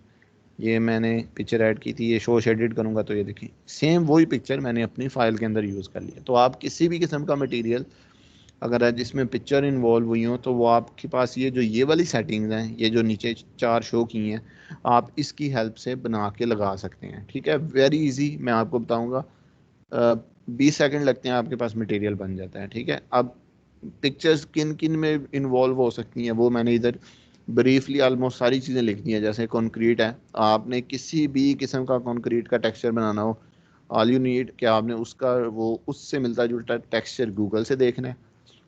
ये मैंने पिक्चर ऐड की थी, ये शो एडिट करूँगा तो ये देखें सेम वही पिक्चर मैंने अपनी फाइल के अंदर यूज़ कर लिया। तो आप किसी भी किस्म का मटेरियल अगर है जिसमें पिक्चर इन्वॉल्व हुई हो तो वो आपके पास ये वाली सेटिंग्स हैं, ये जो नीचे चार शो की हैं, आप इसकी हेल्प से बना के लगा सकते हैं, ठीक है। वेरी इजी, मैं आपको बताऊँगा 20 सेकंड लगते हैं, आपके पास मटेरियल बन जाता है, ठीक है। अब पिक्चर्स किन किन में इन्वॉल्व हो सकती हैं वो मैंने इधर ब्रीफली ऑलमोस्ट सारी चीज़ें लिख दी हैं। जैसे कंक्रीट है, आपने किसी भी किस्म का कंक्रीट का टेक्सचर बनाना हो, ऑल यू नीड कि आपने उसका वो उससे मिलता जुलता टेक्सचर गूगल से देखना है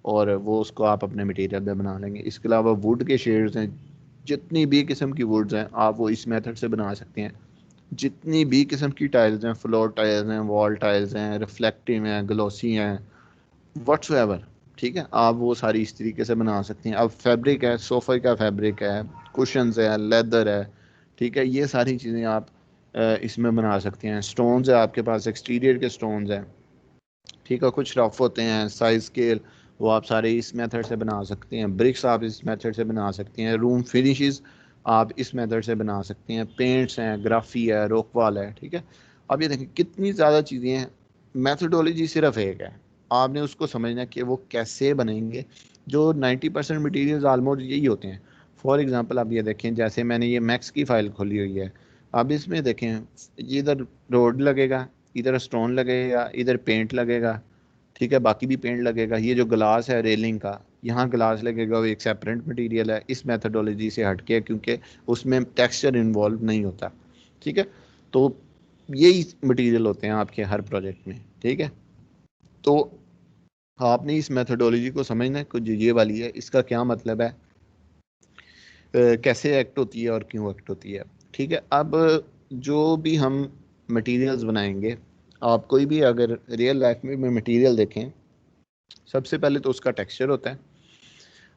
और वो उसको आप अपने मटेरियल में बना लेंगे। इसके अलावा वुड के शेड्स हैं, जितनी भी किस्म की वुड्स हैं आप वो इस मेथड से बना सकते हैं। जितनी भी किस्म की टाइल्स हैं, फ्लोर टाइल्स हैं, वॉल टाइल्स हैं, रिफ्लेक्टिव हैं, ग्लोसी हैं, व्हाट्सएवर, ठीक है, आप वो सारी इस तरीके से बना सकते हैं। अब फैब्रिक है, सोफे का फैब्रिक है, कुशंस है, लेदर है, ठीक है, ये सारी चीज़ें आप इसमें बना सकते हैं। स्टोन्स है आपके पास, एक्सटीरियर के स्टोन्स हैं, ठीक है, कुछ रफ होते हैं साइज स्केल, वो आप सारे इस मेथड से बना सकते हैं। ब्रिक्स आप इस मेथड से बना सकते हैं। रूम फिनिशेस आप इस मेथड से बना सकते हैं। पेंट्स हैं, ग्राफी है, रोकवाल है, ठीक है। अब ये देखें कितनी ज़्यादा चीज़ें हैं, मैथडोलॉजी सिर्फ एक है, आपने उसको समझना कि वो कैसे बनेंगे। जो 90% मटीरियल आलमोस्ट यही होते हैं। फॉर एग्ज़ाम्पल आप ये देखें, जैसे मैंने ये मैक्स की फ़ाइल खोली हुई है, अब इसमें देखें ये इधर रोड लगेगा, इधर स्टोन लगेगा, इधर पेंट लगेगा, ठीक है, बाकी भी पेंट लगेगा। ये जो ग्लास है रेलिंग का, यहाँ ग्लास लगेगा, वो एक सेपरेट मटेरियल है इस मेथडोलॉजी से हटके, क्योंकि उसमें टेक्सचर इन्वॉल्व नहीं होता, ठीक है। तो यही मटेरियल होते हैं आपके हर प्रोजेक्ट में, ठीक है। तो आपने इस मेथडोलॉजी को समझना है, कुछ ये वाली है, इसका क्या मतलब है, कैसे एक्ट होती है और क्यों एक्ट होती है, ठीक है। अब जो भी हम मटेरियल्स बनाएंगे, आप कोई भी अगर रियल लाइफ में मटेरियल देखें, सबसे पहले तो उसका टेक्सचर होता है।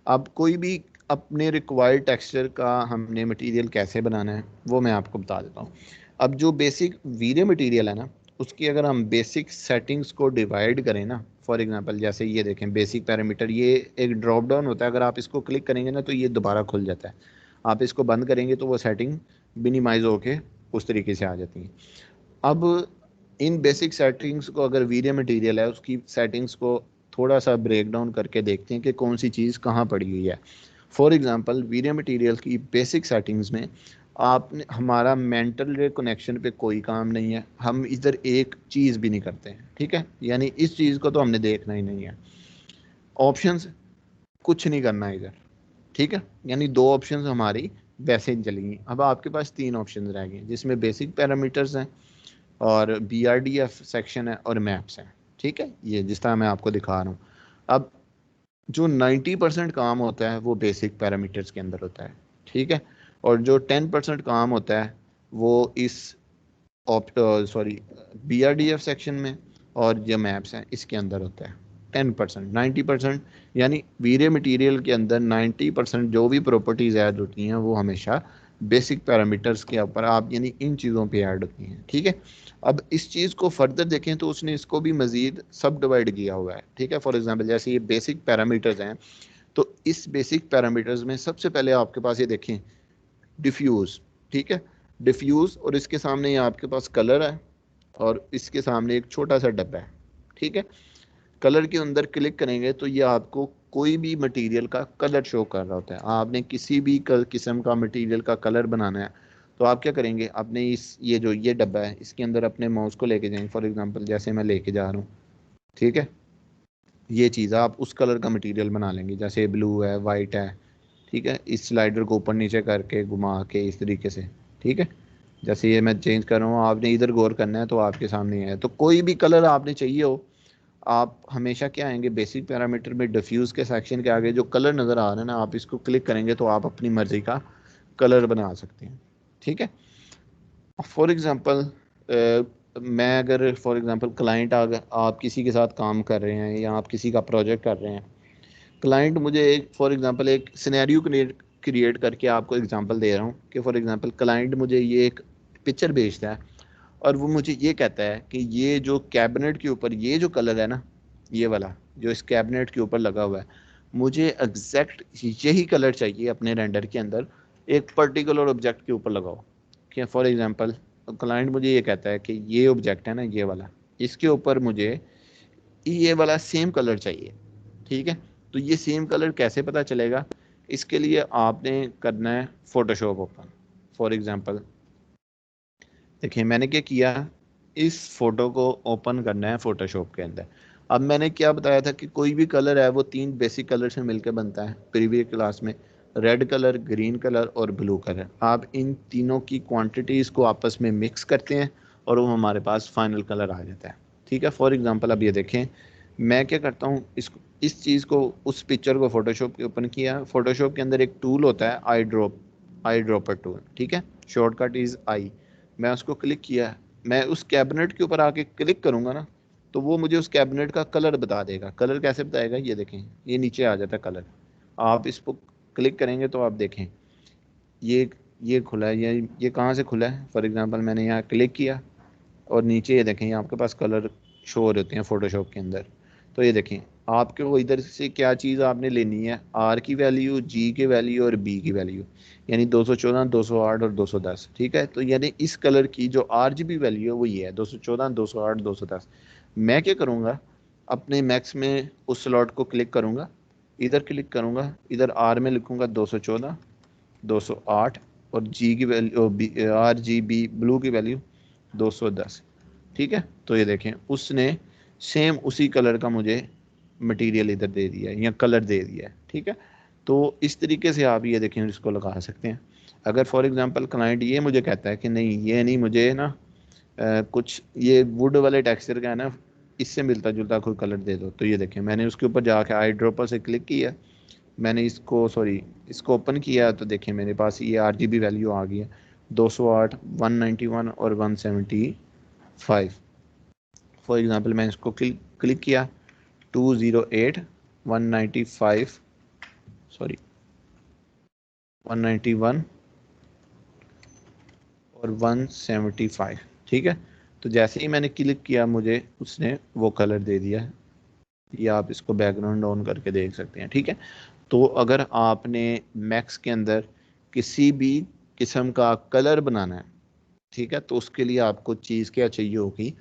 अब कोई भी अपने रिक्वायर्ड टेक्सचर का हमने मटेरियल कैसे बनाना है वो मैं आपको बता देता हूँ। अब जो बेसिक वीरे मटेरियल है ना, उसकी अगर हम बेसिक सेटिंग्स को डिवाइड करें ना, फॉर एग्जांपल जैसे ये देखें बेसिक पैरामीटर, ये एक ड्रॉप डाउन होता है, अगर आप इसको क्लिक करेंगे ना तो ये दोबारा खुल जाता है। आप इसको बंद करेंगे तो वो सेटिंग मिनिमाइज होके उस तरीके से आ जाती है। अब इन बेसिक सेटिंग्स को, अगर वीरे मटेरियल है उसकी सेटिंग्स को थोड़ा सा ब्रेक डाउन करके देखते हैं कि कौन सी चीज़ कहाँ पड़ी हुई है। फॉर एग्जांपल वीडियो मटेरियल की बेसिक सेटिंग्स में आपने हमारा मेंटल कनेक्शन पे कोई काम नहीं है, हम इधर एक चीज़ भी नहीं करते हैं, ठीक है, यानी इस चीज़ को तो हमने देखना ही नहीं है। ऑप्शंस कुछ नहीं करना है इधर, ठीक है, यानी दो ऑप्शंस हमारी वैसे ही चलेंगी। अब आपके पास तीन ऑप्शंस रह गए जिसमें बेसिक पैरामीटर्स हैं और BRDF सेक्शन है और मैप्स हैं, ठीक है, ये जिस तरह मैं आपको दिखा रहा हूँ। अब जो 90% काम होता है वो बेसिक पैरामीटर्स के अंदर होता है, ठीक है, और जो 10% काम होता है वो इस सॉरी BRDF सेक्शन में और जो मैप्स हैं इसके अंदर होता है। 10%, 90%, यानी वीडियो मटेरियल के अंदर 90% जो भी प्रॉपर्टीज ऐड होती हैं वो हमेशा बेसिक पैरामीटर्स के ऊपर आप यानी इन चीज़ों पे ऐड होती हैं, ठीक है। अब इस चीज़ को फर्दर देखें तो उसने इसको भी मज़ीद सब डिवाइड किया हुआ है, ठीक है। फॉर एग्जांपल जैसे ये बेसिक पैरामीटर्स हैं, तो इस बेसिक पैरामीटर्स में सबसे पहले आपके पास ये देखें डिफ्यूज़, ठीक है, डिफ्यूज़, और इसके सामने ये आपके पास कलर है और इसके सामने एक छोटा सा डब्बा है, ठीक है। कलर के अंदर क्लिक करेंगे तो ये आपको कोई भी मटेरियल का कलर शो कर रहा होता है। आपने किसी भी किस्म का मटेरियल का कलर बनाना है तो आप क्या करेंगे, आपने इस ये जो ये डब्बा है इसके अंदर अपने माउस को लेके जाएंगे। फॉर एग्जांपल जैसे मैं लेके जा रहा हूँ, ठीक है, ये चीज़ आप उस कलर का मटेरियल बना लेंगे, जैसे ब्लू है, वाइट है, ठीक है। इस स्लाइडर को ऊपर नीचे करके घुमा के इस तरीके से, ठीक है, जैसे ये मैं चेंज कर रहा हूँ, आपने इधर गौर करना है तो आपके सामने है। तो कोई भी कलर आपने चाहिए हो, आप हमेशा क्या आएंगे बेसिक पैरामीटर में डिफ्यूज़ के सेक्शन के आगे जो कलर नज़र आ रहा है ना, आप इसको क्लिक करेंगे तो आप अपनी मर्ज़ी का कलर बना सकते हैं, ठीक है। फॉर एग्ज़ाम्पल मैं अगर फॉर एग्ज़ाम्पल क्लाइंट आप किसी के साथ काम कर रहे हैं या आप किसी का प्रोजेक्ट कर रहे हैं, क्लाइंट मुझे एक फॉर एग्ज़ाम्पल एक सिनेरियो क्रिएट करके आपको एग्ज़ाम्पल दे रहा हूँ कि फॉर एग्ज़ाम्पल क्लाइंट मुझे ये एक पिक्चर भेजता है और वो मुझे ये कहता है कि ये जो कैबिनेट के ऊपर ये जो कलर है ना, ये वाला जो इस कैबिनेट के ऊपर लगा हुआ है, मुझे एग्जैक्ट यही कलर चाहिए अपने रेंडर के अंदर एक पर्टिकुलर ऑब्जेक्ट के ऊपर लगाओ। कि फॉर एग्जांपल क्लाइंट मुझे ये कहता है कि ये ऑब्जेक्ट है ना, ये वाला, इसके ऊपर मुझे ये वाला सेम कलर चाहिए, ठीक है। तो ये सेम कलर कैसे पता चलेगा, इसके लिए आपने करना है फोटोशॉप ओपन। फॉर एग्जांपल देखिए मैंने क्या किया, इस फोटो को ओपन करना है फोटोशॉप के अंदर। अब मैंने क्या बताया था कि कोई भी कलर है वो तीन बेसिक कलर से मिलकर बनता है प्रीवियस क्लास में, रेड कलर, ग्रीन कलर और ब्लू कलर। आप इन तीनों की क्वांटिटीज़ को आपस में मिक्स करते हैं और वो हमारे पास फाइनल कलर आ जाता है, ठीक है। फॉर एग्जांपल अब ये देखें, मैं क्या करता हूँ, इस चीज़ को, उस पिक्चर को फोटोशॉप के ओपन किया। फोटोशॉप के अंदर एक टूल होता है आई ड्रॉपर टूल, ठीक है, शॉर्टकट इज़ आई। मैं उसको क्लिक किया, मैं उस कैबिनेट के ऊपर आके क्लिक करूंगा ना, तो वो मुझे उस कैबिनेट का कलर बता देगा। कलर कैसे बताएगा, ये देखें, ये नीचे आ जाता है कलर। आप इस पर क्लिक करेंगे तो आप देखें ये खुला है, ये कहाँ से खुला है। फॉर एग्जांपल मैंने यहाँ क्लिक किया और नीचे ये देखें, ये आपके पास कलर शो होते हैं फोटोशॉप के अंदर। तो ये देखें, आपको इधर से क्या चीज़ आपने लेनी है, आर की वैल्यू, जी की वैल्यू और बी की वैल्यू, यानी 214, 208 और 210, ठीक है। तो यानी इस कलर की जो RGB वैल्यू है वो ये है 214, 208, 210। मैं क्या करूँगा, अपने मैक्स में उस स्लॉट को क्लिक करूँगा, इधर क्लिक करूँगा, इधर आर में लिखूँगा 214, 208 और जी की वैल्यू RGB ब्लू की वैल्यू 210, ठीक है। तो ये देखें उसने सेम उसी कलर का मुझे मटेरियल इधर दे दिया है या कलर दे दिया है, ठीक है। तो इस तरीके से आप ये देखें इसको लगा सकते हैं। अगर फॉर एग्जांपल क्लाइंट ये मुझे कहता है कि नहीं ये नहीं, मुझे ना कुछ ये वुड वाले टेक्सचर का है ना, इससे मिलता जुलता कोई कलर दे दो, तो ये देखें मैंने उसके ऊपर जाके आई ड्रॉपर से क्लिक किया, मैंने इसको ओपन किया तो देखें मेरे पास ये RGB वैल्यू आ गई है 208, 191 और 175। फॉर एग्जांपल मैं इसको क्लिक किया 208, 195, सॉरी 191 और 175, ठीक है। तो जैसे ही मैंने क्लिक किया मुझे उसने वो कलर दे दिया। ये आप इसको बैकग्राउंड ऑन करके देख सकते हैं, ठीक है। तो अगर आपने मैक्स के अंदर किसी भी किस्म का कलर बनाना है, ठीक है, तो उसके लिए आपको चीज़ क्या चाहिए होगी,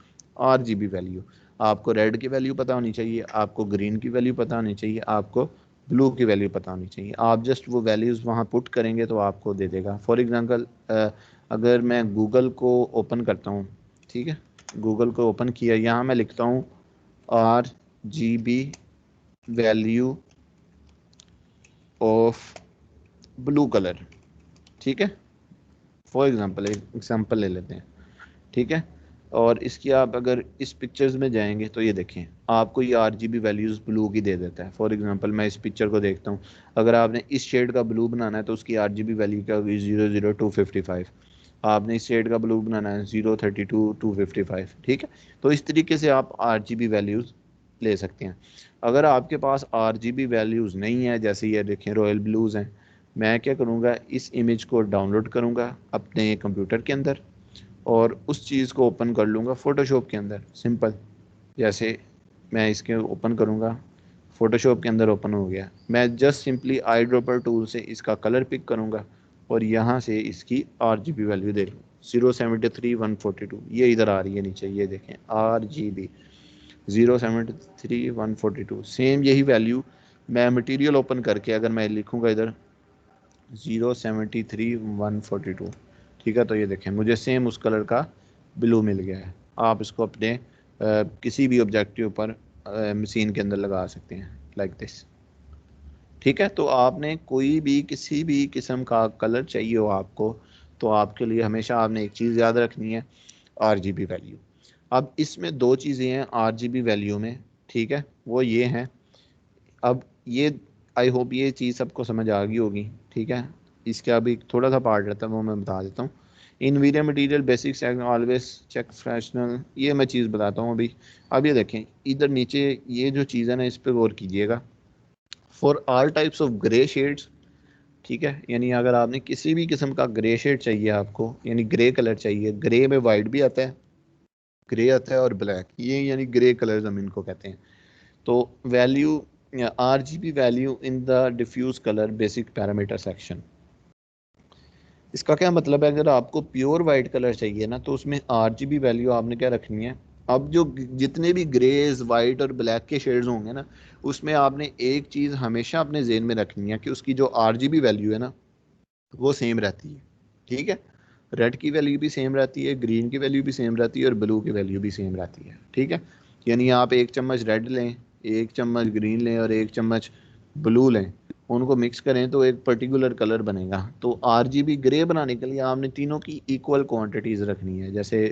RGB वैल्यू। आपको रेड की वैल्यू पता होनी चाहिए, आपको ग्रीन की वैल्यू पता होनी चाहिए, आपको ब्लू की वैल्यू पता होनी चाहिए। आप जस्ट वो वैल्यूज़ वहाँ पुट करेंगे तो आपको दे देगा। फॉर एग्जांपल अगर मैं गूगल को ओपन करता हूँ, ठीक है, गूगल को ओपन किया, यहाँ मैं लिखता हूँ RGB value of blue colour, ठीक है, फॉर एग्जांपल एक एग्जांपल ले लेते हैं, ठीक है। और इसकी आप अगर इस पिक्चर्स में जाएंगे तो ये देखें आपको ये RGB वैल्यूज़ ब्लू की दे देता है। फॉर एग्जांपल मैं इस पिक्चर को देखता हूँ, अगर आपने इस शेड का ब्लू बनाना है तो उसकी RGB वैल्यू क्या होगी, 00255। आपने इस शेड का ब्लू बनाना है 032 255, ठीक है। तो इस तरीके से आप RGB वैल्यूज़ ले सकते हैं। अगर आपके पास RGB वैल्यूज़ नहीं है, जैसे ये देखें रॉयल ब्लूज़ हैं, मैं क्या करूँगा, इस इमेज को डाउनलोड करूँगा अपने कंप्यूटर के अंदर और उस चीज़ को ओपन कर लूँगा फ़ोटोशॉप के अंदर। सिंपल, जैसे मैं इसके ओपन करूँगा, फ़ोटोशॉप के अंदर ओपन हो गया। मैं just simply eye dropper tool से इसका कलर पिक करूँगा और यहाँ से इसकी RGB वैल्यू दे लूँ 073 142, ये इधर आ रही है नीचे, ये देखें RGB 073 142। सेम यही वैल्यू मैं मटेरियल ओपन करके अगर मैं लिखूँगा इधर 073 142, ठीक है, तो ये देखें मुझे सेम उस कलर का ब्लू मिल गया है। आप इसको अपने किसी भी ऑब्जेक्टिव पर मशीन के अंदर लगा सकते हैं लाइक दिस, ठीक है। तो आपने कोई भी किसी भी किस्म का कलर चाहिए हो आपको, तो आपके लिए हमेशा आपने एक चीज़ याद रखनी है, RGB वैल्यू। अब इसमें दो चीज़ें हैं RGB वैल्यू में, ठीक है, वो ये हैं। अब ये आई होप ये चीज़ सबको समझ आ गई होगी, ठीक है। इसका अभी थोड़ा सा पार्ट रहता है वो मैं बता देता हूँ। इनवीरियर material basics always check fractional, ये मैं चीज़ बताता हूँ अभी। अब ये देखें इधर नीचे ये जो चीज़ है ना, इस पर गौर कीजिएगा। For all types of grey shades, ठीक है, यानी अगर आपने किसी भी किस्म का ग्रे शेड चाहिए आपको, यानी ग्रे कलर चाहिए, ग्रे में वाइट भी आता है, ग्रे आता है और ब्लैक, ये यानी ग्रे कलर हम इनको कहते हैं। तो value RGB value in the diffuse colour basic parameter section, इसका क्या मतलब है, अगर आपको प्योर वाइट कलर चाहिए ना तो उसमें RGB वैल्यू आपने क्या रखनी है। अब जो जितने भी ग्रेज वाइट और ब्लैक के शेड्स होंगे ना, उसमें आपने एक चीज़ हमेशा अपने जेन में रखनी है कि उसकी जो RGB वैल्यू है ना वो सेम रहती है, ठीक है। रेड की वैल्यू भी सेम रहती है, ग्रीन की वैल्यू भी सेम रहती है और ब्लू की वैल्यू भी सेम रहती है, ठीक है। यानी आप एक चम्मच रेड लें, एक चम्मच ग्रीन लें और एक चम्मच ब्लू लें, उनको मिक्स करें तो एक पर्टिकुलर कलर बनेगा। तो RGB ग्रे बनाने के लिए आपने तीनों की इक्वल क्वांटिटीज़ रखनी है। जैसे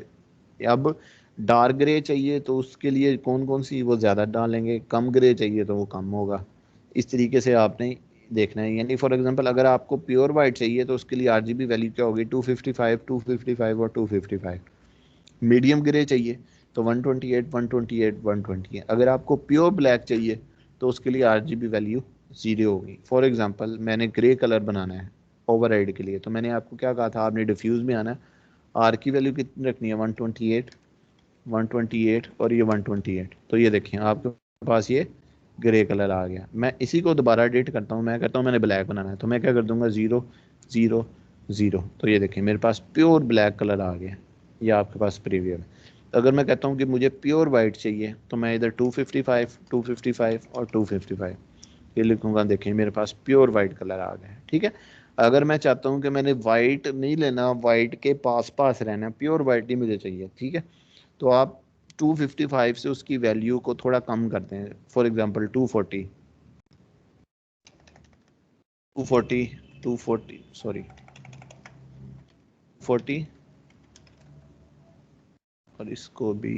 अब डार्क ग्रे चाहिए तो उसके लिए कौन कौन सी वो ज़्यादा डालेंगे, कम ग्रे चाहिए तो वो कम होगा। इस तरीके से आपने देखना है। यानी फॉर एग्जांपल अगर आपको प्योर वाइट चाहिए तो उसके लिए RGB वैल्यू क्या होगी, 255 255 और 255। मीडियम ग्रे चाहिए तो 128 128 128। अगर आपको प्योर ब्लैक चाहिए तो उसके लिए RGB वैल्यू 0 होगी। फॉर एग्जांपल मैंने ग्रे कलर बनाना है ओवरराइड के लिए, तो मैंने आपको क्या कहा था, आपने डिफ्यूज में आना है, R की वैल्यू कितनी रखनी है, 128 128 और ये 128। तो ये देखें आपके पास ये ग्रे कलर आ गया। मैं इसी को दोबारा एडिट करता हूँ, मैं कहता हूँ मैंने ब्लैक बनाना है तो मैं क्या कर दूंगा 0 0 0। तो ये देखें मेरे पास प्योर ब्लैक कलर आ गया, ये आपके पास प्रीव्यू है। अगर मैं कहता हूँ कि मुझे प्योर वाइट चाहिए तो मैं इधर 255 255 और 255 ये लिखूंगा, देखें मेरे पास प्योर वाइट कलर आ गया है, ठीक है। अगर मैं चाहता हूँ कि मैंने वाइट नहीं लेना, वाइट के पास पास रहना, प्योर वाइट ही मुझे चाहिए, ठीक है, तो आप 255 से उसकी वैल्यू को थोड़ा कम करते हैं। फॉर एग्जांपल 240 240 240 सॉरी 40 और इसको भी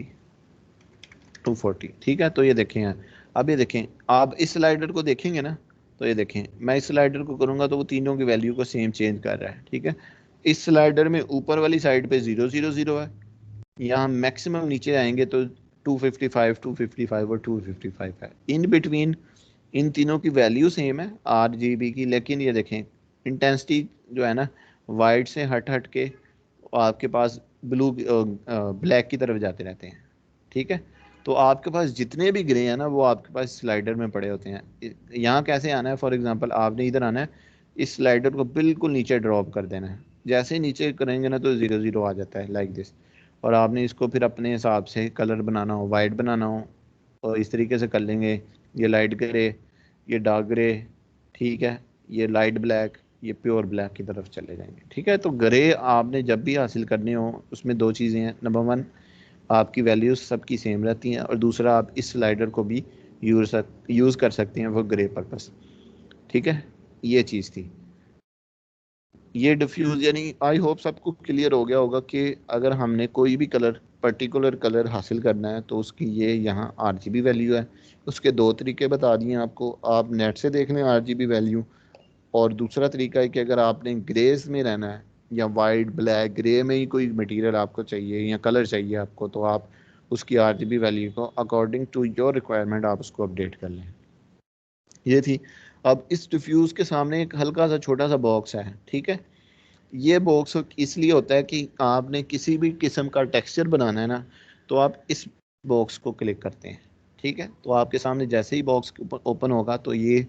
240, ठीक है। तो ये देखें यहाँ, अब ये देखें आप इस स्लाइडर को देखेंगे ना, तो ये देखें मैं इस स्लाइडर को करूँगा तो वो तीनों की वैल्यू को सेम चेंज कर रहा है, ठीक है। इस स्लाइडर में ऊपर वाली साइड पे 000 है, यहाँ मैक्सिमम नीचे आएंगे तो 255 255 और 255 है। इन बिटवीन इन तीनों की वैल्यू सेम है RGB की, लेकिन ये देखें इंटेंसिटी जो है ना वाइट से हट हट के आपके पास ब्लू ब्लैक की तरफ जाते रहते हैं, ठीक है। तो आपके पास जितने भी ग्रे हैं ना वो आपके पास स्लाइडर में पड़े होते हैं। यहाँ कैसे आना है, फॉर एग्जांपल आपने इधर आना है, इस स्लाइडर को बिल्कुल नीचे ड्रॉप कर देना है। जैसे ही नीचे करेंगे ना तो 0 0 आ जाता है लाइक दिस। और आपने इसको फिर अपने हिसाब से कलर बनाना हो, वाइट बनाना हो, और इस तरीके से कर लेंगे। ये लाइट ग्रे ये डार्क ग्रे, ठीक है, ये लाइट ब्लैक, ये प्योर ब्लैक की तरफ चले जाएंगे। ठीक है, तो ग्रे आपने जब भी हासिल करने हो उसमें दो चीज़ें हैं, नंबर वन आपकी वैल्यूज सबकी सेम रहती हैं, और दूसरा आप इस स्लाइडर को भी यूज़ कर सकते हैं वो ग्रे पर्पस। ठीक है, ये चीज़ थी। ये डिफ्यूज यानी आई होप सबको क्लियर हो गया होगा कि अगर हमने कोई भी कलर पर्टिकुलर कलर हासिल करना है तो उसकी ये यहाँ आरजीबी वैल्यू है। उसके दो तरीके बता दिए आपको, आप नेट से देख लें आरजीबी वैल्यू, और दूसरा तरीका है कि अगर आपने ग्रेस में रहना है या वाइट ब्लैक ग्रे में ही कोई मटेरियल आपको चाहिए या कलर चाहिए आपको, तो आप उसकी आरजीबी वैल्यू को अकॉर्डिंग टू योर रिक्वायरमेंट आप उसको अपडेट कर लें। ये थी। अब इस डिफ्यूज़ के सामने एक हल्का सा छोटा सा बॉक्स है। ठीक है, ये बॉक्स इसलिए होता है कि आपने किसी भी किस्म का टेक्सचर बनाना है ना, तो आप इस बॉक्स को क्लिक करते हैं। ठीक है, तो आपके सामने जैसे ही बॉक्स ओपन होगा तो ये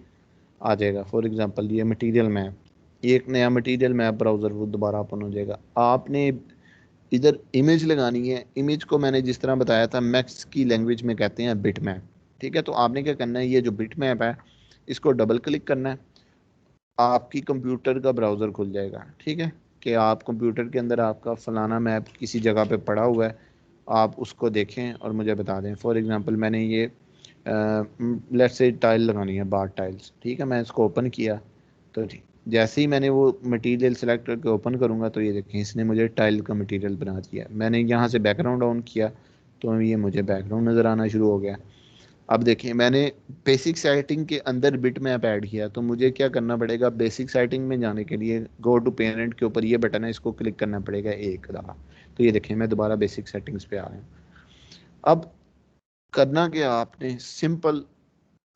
आ जाएगा। फॉर एग्जांपल ये मटेरियल मैप, ये एक नया मटेरियल मैप ब्राउज़र वो दोबारा ओपन हो जाएगा। आपने इधर इमेज लगानी है, इमेज को मैंने जिस तरह बताया था मैक्स की लैंग्वेज में कहते हैं बिट मैप। ठीक है, तो आपने क्या करना है, ये जो बिट मैप है इसको डबल क्लिक करना है, आपकी कंप्यूटर का ब्राउज़र खुल जाएगा। ठीक है, कि आप कंप्यूटर के अंदर आपका फलाना मैप किसी जगह पे पड़ा हुआ है, आप उसको देखें और मुझे बता दें। फॉर एग्जांपल मैंने ये लेट्स से टाइल लगानी है, बार टाइल्स। ठीक है, मैं इसको ओपन किया तो ठीक, जैसे ही मैंने वो मटेरियल सेलेक्ट करके ओपन करूँगा तो ये देखें इसने मुझे टाइल का मटेरियल बना दिया। मैंने यहाँ से बैकग्राउंड ऑन किया तो ये मुझे बैकग्राउंड नज़र आना शुरू हो गया। अब देखिए मैंने बेसिक सेटिंग के अंदर बिट मैप ऐड किया, तो मुझे क्या करना पड़ेगा, बेसिक सेटिंग में जाने के लिए गो टू पेरेंट के ऊपर ये बटन है, इसको क्लिक करना पड़ेगा एक दफ़ा। तो ये देखिए मैं दोबारा बेसिक सेटिंग्स पे आ रहा हूँ। अब करना क्या, आपने सिंपल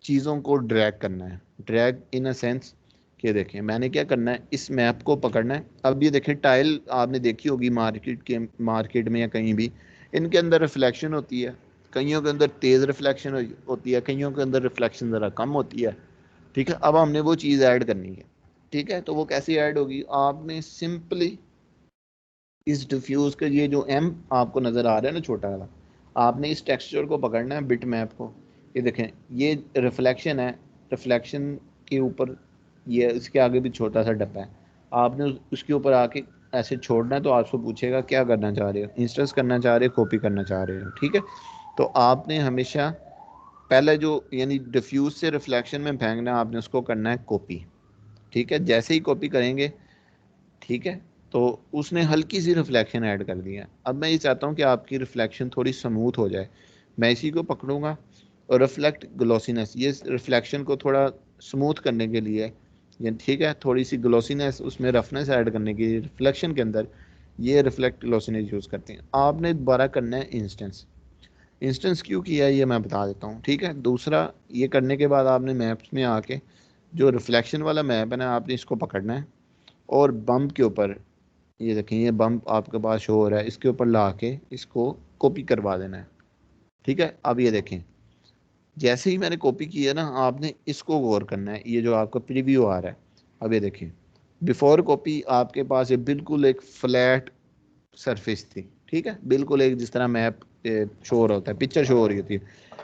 चीज़ों को ड्रैग करना है। ड्रैग इन अ सेंस कि देखें मैंने क्या करना है, इस मैप को पकड़ना है। अब ये देखें टाइल आपने देखी होगी मार्केट में या कहीं भी, इनके अंदर रिफ्लेक्शन होती है, कईयों के अंदर तेज़ रिफ्लेक्शन होती है, कईयों के अंदर रिफ्लेक्शन ज़रा कम होती है। ठीक है, अब हमने वो चीज़ ऐड करनी है। ठीक है, तो वो कैसे ऐड होगी, आपने सिंपली इस डिफ्यूज के ये जो एम आपको नज़र आ रहा है ना छोटा वाला, आपने इस टेक्सचर को पकड़ना है, बिट मैप को। ये देखें ये रिफ्लेक्शन है, रिफ्लेक्शन के ऊपर ये इसके आगे भी छोटा सा डब्बा है, आपने उसके ऊपर आके ऐसे छोड़ना है। तो आपको पूछेगा क्या करना चाह रहे हो, इंस्टेंस करना चाह रहे हो, कॉपी करना चाह रहे हो। ठीक है, तो आपने हमेशा पहले जो यानी डिफ्यूज से रिफ्लेक्शन में फेंकना है, आपने उसको करना है कॉपी। ठीक है, जैसे ही कॉपी करेंगे, ठीक है, तो उसने हल्की सी रिफ्लेक्शन ऐड कर दी है। अब मैं ये चाहता हूँ कि आपकी रिफ्लेक्शन थोड़ी स्मूथ हो जाए, मैं इसी को पकड़ूंगा और रिफ्लेक्ट ग्लोसीनेस, ये रिफ्लेक्शन को थोड़ा स्मूथ करने के लिए, ये ठीक है, थोड़ी सी ग्लोसीनेस उसमें रफनेस ऐड करने के लिए रिफ्लेक्शन के अंदर ये रिफ्लेक्ट ग्लोसीनेस यूज़ करते हैं। आपने दोबारा करना है इंस्टेंस। इंस्टेंस क्यों किया है ये मैं बता देता हूँ। ठीक है, दूसरा ये करने के बाद आपने मैप्स में आके जो रिफ्लेक्शन वाला मैप है ना, आपने इसको पकड़ना है और बम्प के ऊपर, ये देखें ये बम्प आपके पास शो हो रहा है, इसके ऊपर ला के इसको कॉपी करवा देना है। ठीक है, अब ये देखें जैसे ही मैंने कॉपी की है ना, आपने इसको गौर करना है, ये जो आपका प्रीव्यू आ रहा है। अब ये देखें बिफोर कॉपी आपके पास ये बिल्कुल एक फ्लैट सरफेस थी। ठीक है, बिल्कुल एक जिस तरह मैप शो हो रहा होता है, पिक्चर शो हो रही होती है।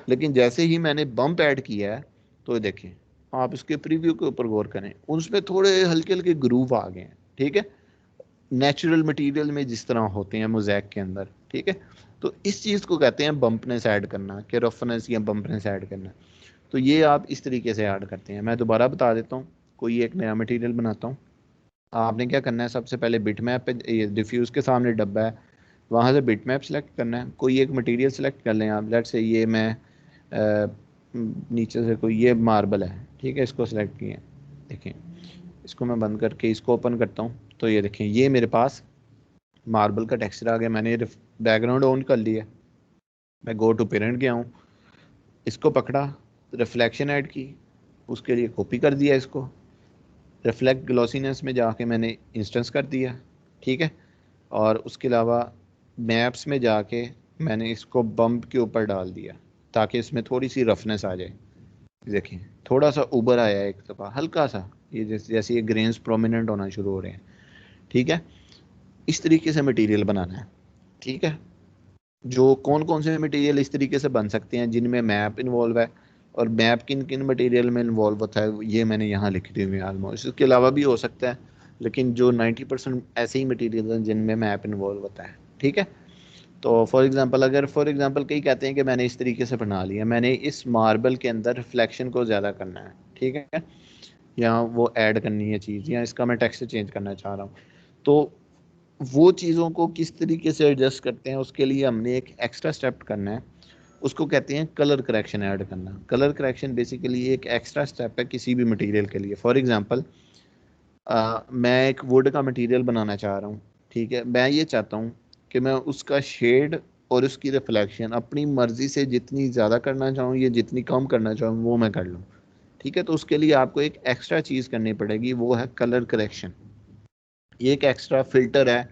लेकिन जैसे ही मैंने बम्प ऐड किया है तो देखें, आप इसके प्रीव्यू के ऊपर गौर करें, उसमें थोड़े हल्के हल्के ग्रूव आ गए हैं। ठीक है, नेचुरल मटेरियल में जिस तरह होते हैं मोज़ैक के अंदर। ठीक है, तो इस चीज़ को कहते हैं बम्पनेस ऐड करना, कि रफनेस या बम्पनेस ऐड करना। तो ये आप इस तरीके से ऐड करते हैं। मैं दोबारा बता देता हूँ, कोई एक नया मटेरियल बनाता हूँ, आपने क्या करना है, सबसे पहले बिट मैप पे, ये डिफ्यूज़ के सामने डब्बा है, वहाँ से बिट मैप सेलेक्ट करना है। कोई एक मटेरियल सेलेक्ट कर लें आप, लेट से ये मैं नीचे से कोई ये मार्बल है, ठीक है, इसको सेलेक्ट किया। देखें इसको मैं बंद करके इसको ओपन करता हूँ तो ये देखें ये मेरे पास मार्बल का टेक्सचर आ गया। मैंने बैकग्राउंड ऑन कर लिया, मैं गो टू पेरेंट गया हूँ, इसको पकड़ा, रिफ्लेक्शन ऐड की, उसके लिए कॉपी कर दिया इसको, रिफ्लेक्ट ग्लॉसीनेस में जाके मैंने इंस्टेंस कर दिया। ठीक है, और उसके अलावा मैप्स में जाके मैंने इसको बम्प के ऊपर डाल दिया ताकि इसमें थोड़ी सी रफनेस आ जाए। देखिए थोड़ा सा उबर आया है एक दफ़ा हल्का सा, ये जैसे जैसे ये ग्रेन्स प्रोमिनेंट होना शुरू हो रहे हैं। ठीक है, इस तरीके से मटेरियल बनाना है। ठीक है, जो कौन कौन से मटेरियल इस तरीके से बन सकते हैं जिनमें मैप इन्वॉल्व है, और मैप किन किन मटेरियल में इन्वॉल्व होता है ये मैंने यहाँ लिख दी हुई है ऑलमोस्ट। इसके अलावा भी हो सकता है, लेकिन जो 90% ऐसे ही मटेरियल हैं जिनमें मैप इन्वॉल्व होता है। ठीक है, तो फॉर एग्जांपल अगर फॉर एग्जांपल कई कहते हैं कि मैंने इस तरीके से बना लिया, मैंने इस मार्बल के अंदर रिफ्लेक्शन को ज़्यादा करना है, ठीक है, या वो ऐड करनी है चीज़, या इसका मैं टेक्सचर चेंज करना चाह रहा हूँ, तो वो चीज़ों को किस तरीके से एडजस्ट करते हैं उसके लिए हमने एक एक्स्ट्रा स्टेप करना है, उसको कहते हैं कलर करेक्शन ऐड करना। कलर करेक्शन बेसिकली एक एक्स्ट्रा स्टेप है किसी भी मटेरियल के लिए। फॉर एग्जांपल मैं एक वुड का मटेरियल बनाना चाह रहा हूँ, ठीक है, मैं ये चाहता हूँ कि मैं उसका शेड और उसकी रिफ्लेक्शन अपनी मर्जी से जितनी ज़्यादा करना चाहूँ या जितनी कम करना चाहूँ वो मैं कर लूँ। ठीक है, तो उसके लिए आपको एक एक्स्ट्रा चीज़ करनी पड़ेगी, वो है कलर करेक्शन। ये एक एक्स्ट्रा फिल्टर है,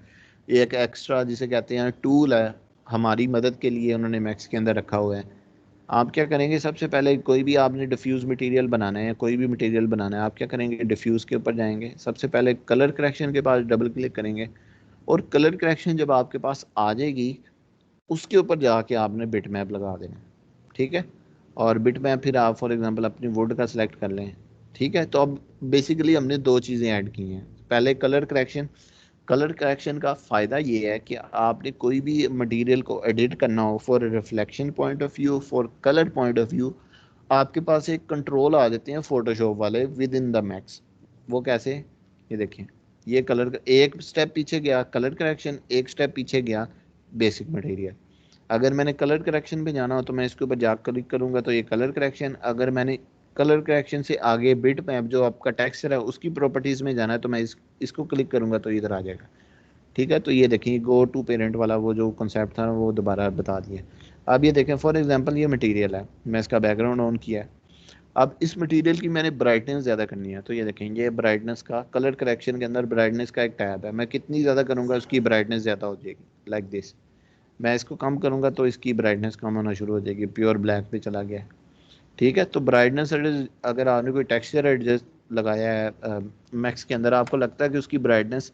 ये एक एक्स्ट्रा जिसे कहते हैं टूल है, हमारी मदद के लिए उन्होंने मैक्स के अंदर रखा हुआ है। आप क्या करेंगे, सबसे पहले कोई भी आपने डिफ्यूज़ मटेरियल बनाना है या कोई भी मटेरियल बनाना है, आप क्या करेंगे, डिफ्यूज़ के ऊपर जाएंगे, सबसे पहले कलर करेक्शन के पास डबल क्लिक करेंगे, और कलर करेक्शन जब आपके पास आ जाएगी उसके ऊपर जाके आपने बिट मैप लगा देना। ठीक है, और बिट मैप फिर आप फॉर एग्जांपल अपनी वुड का सिलेक्ट कर लें। ठीक है, तो अब बेसिकली हमने दो चीज़ें ऐड की हैं। पहले कलर करेक्शन। कलर करेक्शन का फ़ायदा ये है कि आपने कोई भी मटेरियल को एडिट करना हो for reflection point of view, for colour point of view, आपके पास एक कंट्रोल आ जाते हैं फोटोशॉप वाले विद इन द मैक्स। वो कैसे, ये देखें, ये कलर एक स्टेप पीछे गया कलर करेक्शन, एक स्टेप पीछे गया बेसिक मटेरियल। अगर मैंने कलर करेक्शन पे जाना हो तो मैं इसके ऊपर जा क्लिक करूंगा तो ये कलर करेक्शन, अगर मैंने कलर करेक्शन से आगे बिट मैप जो आपका टेक्सचर है उसकी प्रॉपर्टीज़ में जाना है तो मैं इसको क्लिक करूंगा तो इधर आ जाएगा। ठीक है, तो ये देखिए गो टू पेरेंट वाला वो जो कॉन्सेप्ट था वो दोबारा बता दिया। अब ये देखें, फॉर एग्जांपल ये मटेरियल है, मैं इसका बैकग्राउंड ऑन किया है, अब इस मटेरियल की मैंने ब्राइटनेस ज़्यादा करनी है, तो ये देखें ये ब्राइटनेस का कलर करेक्शन के अंदर ब्राइटनेस का एक टैब है, मैं कितनी ज़्यादा करूँगा उसकी ब्राइटनेस ज़्यादा हो जाएगी, लाइक दिस। मैं इसको कम करूँगा तो इसकी ब्राइटनेस कम होना शुरू हो जाएगी, प्योर ब्लैक पे चला गया। ठीक है, तो ब्राइटनेस अगर आपने कोई टेक्सचर एडजस्ट लगाया है मैक्स के अंदर, आपको लगता है कि उसकी ब्राइटनेस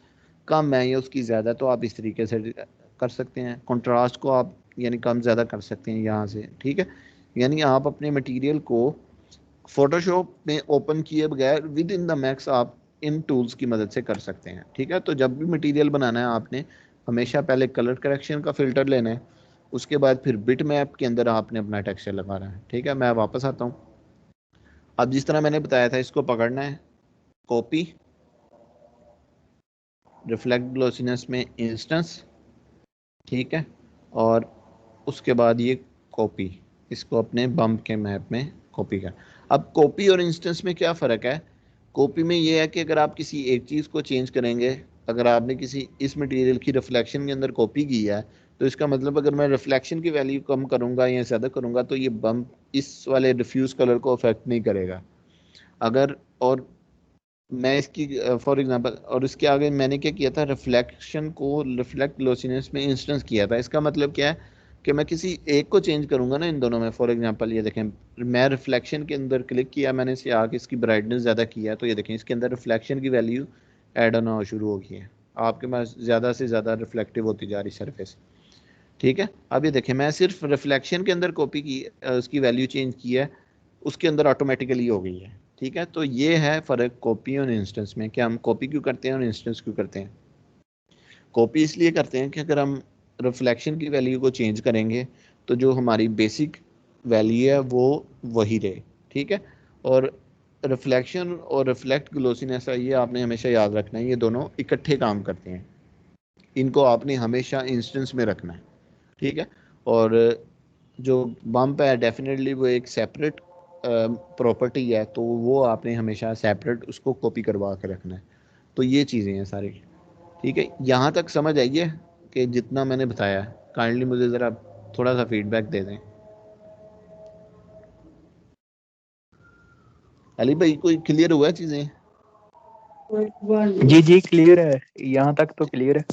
कम है या उसकी ज़्यादा, तो आप इस तरीके से कर सकते हैं। कंट्रास्ट को आप यानी कम ज़्यादा कर सकते हैं यहाँ से। ठीक है, यानी आप अपने मटेरियल को फोटोशॉप में ओपन किए बगैर विद इन द मैक्स आप इन टूल्स की मदद से कर सकते हैं। ठीक है, तो जब भी मटेरियल बनाना है आपने हमेशा पहले कलर करेक्शन का फ़िल्टर लेना है, उसके बाद फिर बिट मैप के अंदर आपने अपना टेक्सचर लगाना है। ठीक है, मैं वापस आता हूँ। अब जिस तरह मैंने बताया था, इसको पकड़ना है, कॉपी, रिफ्लेक्ट ग्लोसीनेस में इंस्टेंस, ठीक है, और उसके बाद ये कॉपी, इसको अपने बम्प के मैप में कॉपी कर। अब कॉपी और इंस्टेंस में क्या फ़र्क है, कॉपी में ये है कि अगर आप किसी एक चीज़ को चेंज करेंगे, अगर आपने किसी इस मटेरियल की रिफ्लेक्शन के अंदर कॉपी की है तो इसका मतलब अगर मैं रिफ्लेक्शन की वैल्यू कम करूंगा या ज़्यादा करूंगा तो ये बम्प इस वाले डिफ्यूज कलर को अफेक्ट नहीं करेगा। अगर और मैं इसकी फॉर एग्जांपल, और इसके आगे मैंने क्या किया था, रिफ्लेक्शन को रिफ्लेक्ट ग्लोसीनेस में इंस्टेंस किया था। इसका मतलब क्या है कि मैं किसी एक को चेंज करूंगा ना इन दोनों में, फॉर एग्जांपल ये देखें, मैं रिफ्लेक्शन के अंदर क्लिक किया, मैंने इसे आके इसकी ब्राइटनेस ज़्यादा किया, तो ये देखें इसके अंदर रिफ्लेक्शन की वैल्यू ऐड होना शुरू हो गई है, आपके पास ज़्यादा से ज़्यादा रिफ्लेक्टिव होती जा रही सरफेस। ठीक है, अब ये देखें मैं सिर्फ रिफ्लेक्शन के अंदर कॉपी की, उसकी वैल्यू चेंज की है, उसके अंदर ऑटोमेटिकली हो गई है। ठीक है, तो ये है फ़र्क कॉपी और इंस्टेंस में, कि हम कॉपी क्यों करते हैं और इंस्टेंस क्यों करते हैं। कॉपी इसलिए करते हैं कि अगर हम रिफ्लेक्शन की वैल्यू को चेंज करेंगे तो जो हमारी बेसिक वैल्यू है वो वही रहे। ठीक है, और रिफ्लेक्शन और रिफ्लेक्ट ग्लोसीनेस है, ये आपने हमेशा याद रखना है, ये दोनों इकट्ठे काम करते हैं, इनको आपने हमेशा इंस्टेंस में रखना है। ठीक है, और जो बम्प है डेफिनेटली वो एक सेपरेट प्रॉपर्टी है, तो वो आपने हमेशा सेपरेट उसको कॉपी करवा के रखना है। तो ये चीज़ें हैं सारी। ठीक है, यहाँ तक समझ आई है कि जितना मैंने बताया है, काइंडली मुझे ज़रा थोड़ा सा फीडबैक दे दें। अली भाई कोई क्लियर हुआ चीज़ें? जी जी क्लियर है, यहाँ तक तो क्लियर है।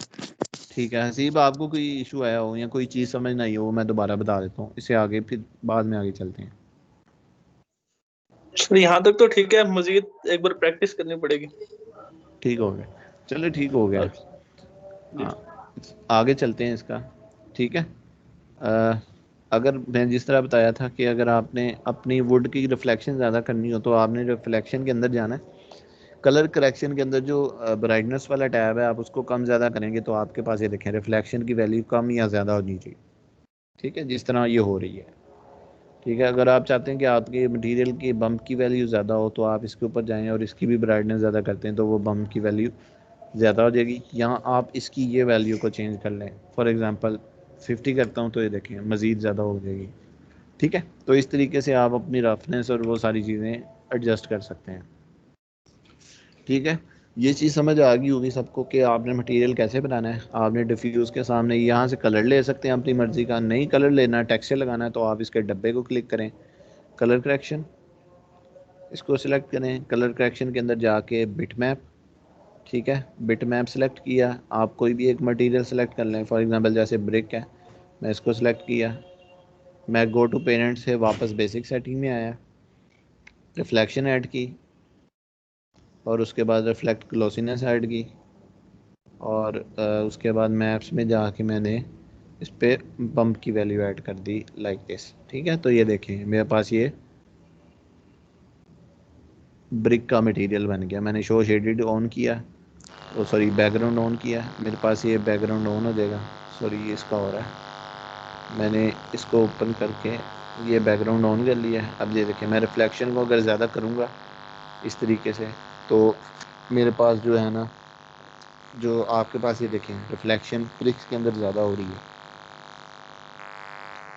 ठीक है, हसीब आपको कोई इशू आया हो या कोई चीज़ समझ नहीं हो, मैं दोबारा बता देता हूँ, इससे आगे फिर बाद में आगे चलते हैं। सर यहाँ तक तो ठीक है, मजीद एक बार प्रैक्टिस करनी पड़ेगी। ठीक हो गया, चलो ठीक हो गया। जी। हाँ, आगे चलते हैं इसका। ठीक है, अगर मैं जिस तरह बताया था कि अगर आपने अपनी वुड की रिफ्लेक्शन ज़्यादा करनी हो तो आपने रिफ्लेक्शन के अंदर जाना है। कलर करेक्शन के अंदर जो ब्राइटनेस वाला टैब है आप उसको कम ज़्यादा करेंगे तो आपके पास ये देखें रिफ्लेक्शन की वैल्यू कम या ज़्यादा होनी चाहिए। ठीक है, जिस तरह ये हो रही है। ठीक है, अगर आप चाहते हैं कि आपके मटेरियल की बम्प की वैल्यू ज़्यादा हो तो आप इसके ऊपर जाएं और इसकी भी ब्राइटनेस ज़्यादा करते हैं तो वो बम्प की वैल्यू ज़्यादा हो जाएगी। यहाँ आप इसकी ये वैल्यू को चेंज कर लें, फॉर एग्ज़ाम्पल 50 करता हूँ तो ये देखें मज़ीद ज़्यादा हो जाएगी। ठीक है, तो इस तरीके से आप अपनी रफनेस और वो सारी चीज़ें एडजस्ट कर सकते हैं। ठीक है, ये चीज़ समझ आ गई होगी सबको कि आपने मटेरियल कैसे बनाना है। आपने डिफ्यूज़ के सामने यहाँ से कलर ले सकते हैं अपनी मर्ज़ी का, नहीं कलर लेना टेक्सचर लगाना है तो आप इसके डब्बे को क्लिक करें, कलर करेक्शन इसको सिलेक्ट करें, कलर करेक्शन के अंदर जाके बिट मैप। ठीक है, बिट मैप सेलेक्ट किया, आप कोई भी एक मटेरियल सेलेक्ट कर लें, फॉर एग्जांपल जैसे ब्रिक है, मैं इसको सेलेक्ट किया, मैं गो टू पेरेंट से वापस बेसिक सेटिंग में आया, रिफ्लेक्शन ऐड की और उसके बाद रिफ्लेक्ट ग्लोसीनेस ऐड की और उसके बाद मैप्स में जाके मैंने इस पर बम्प की वैल्यू ऐड कर दी लाइक दिस। ठीक है, तो ये देखें मेरे पास ये ब्रिक का मटेरियल बन गया। मैंने शो शेडेड ऑन किया, सॉरी बैकग्राउंड ऑन किया, मेरे पास ये बैकग्राउंड ऑन हो जाएगा। सॉरी ये इसका हो रहा है, मैंने इसको ओपन करके ये बैकग्राउंड ऑन कर लिया है। अब ये देखें मैं रिफ्लेक्शन को अगर ज़्यादा करूँगा इस तरीके से तो मेरे पास जो है ना, जो आपके पास ये देखें रिफ्लेक्शन ब्रिक्स के अंदर ज़्यादा हो रही है।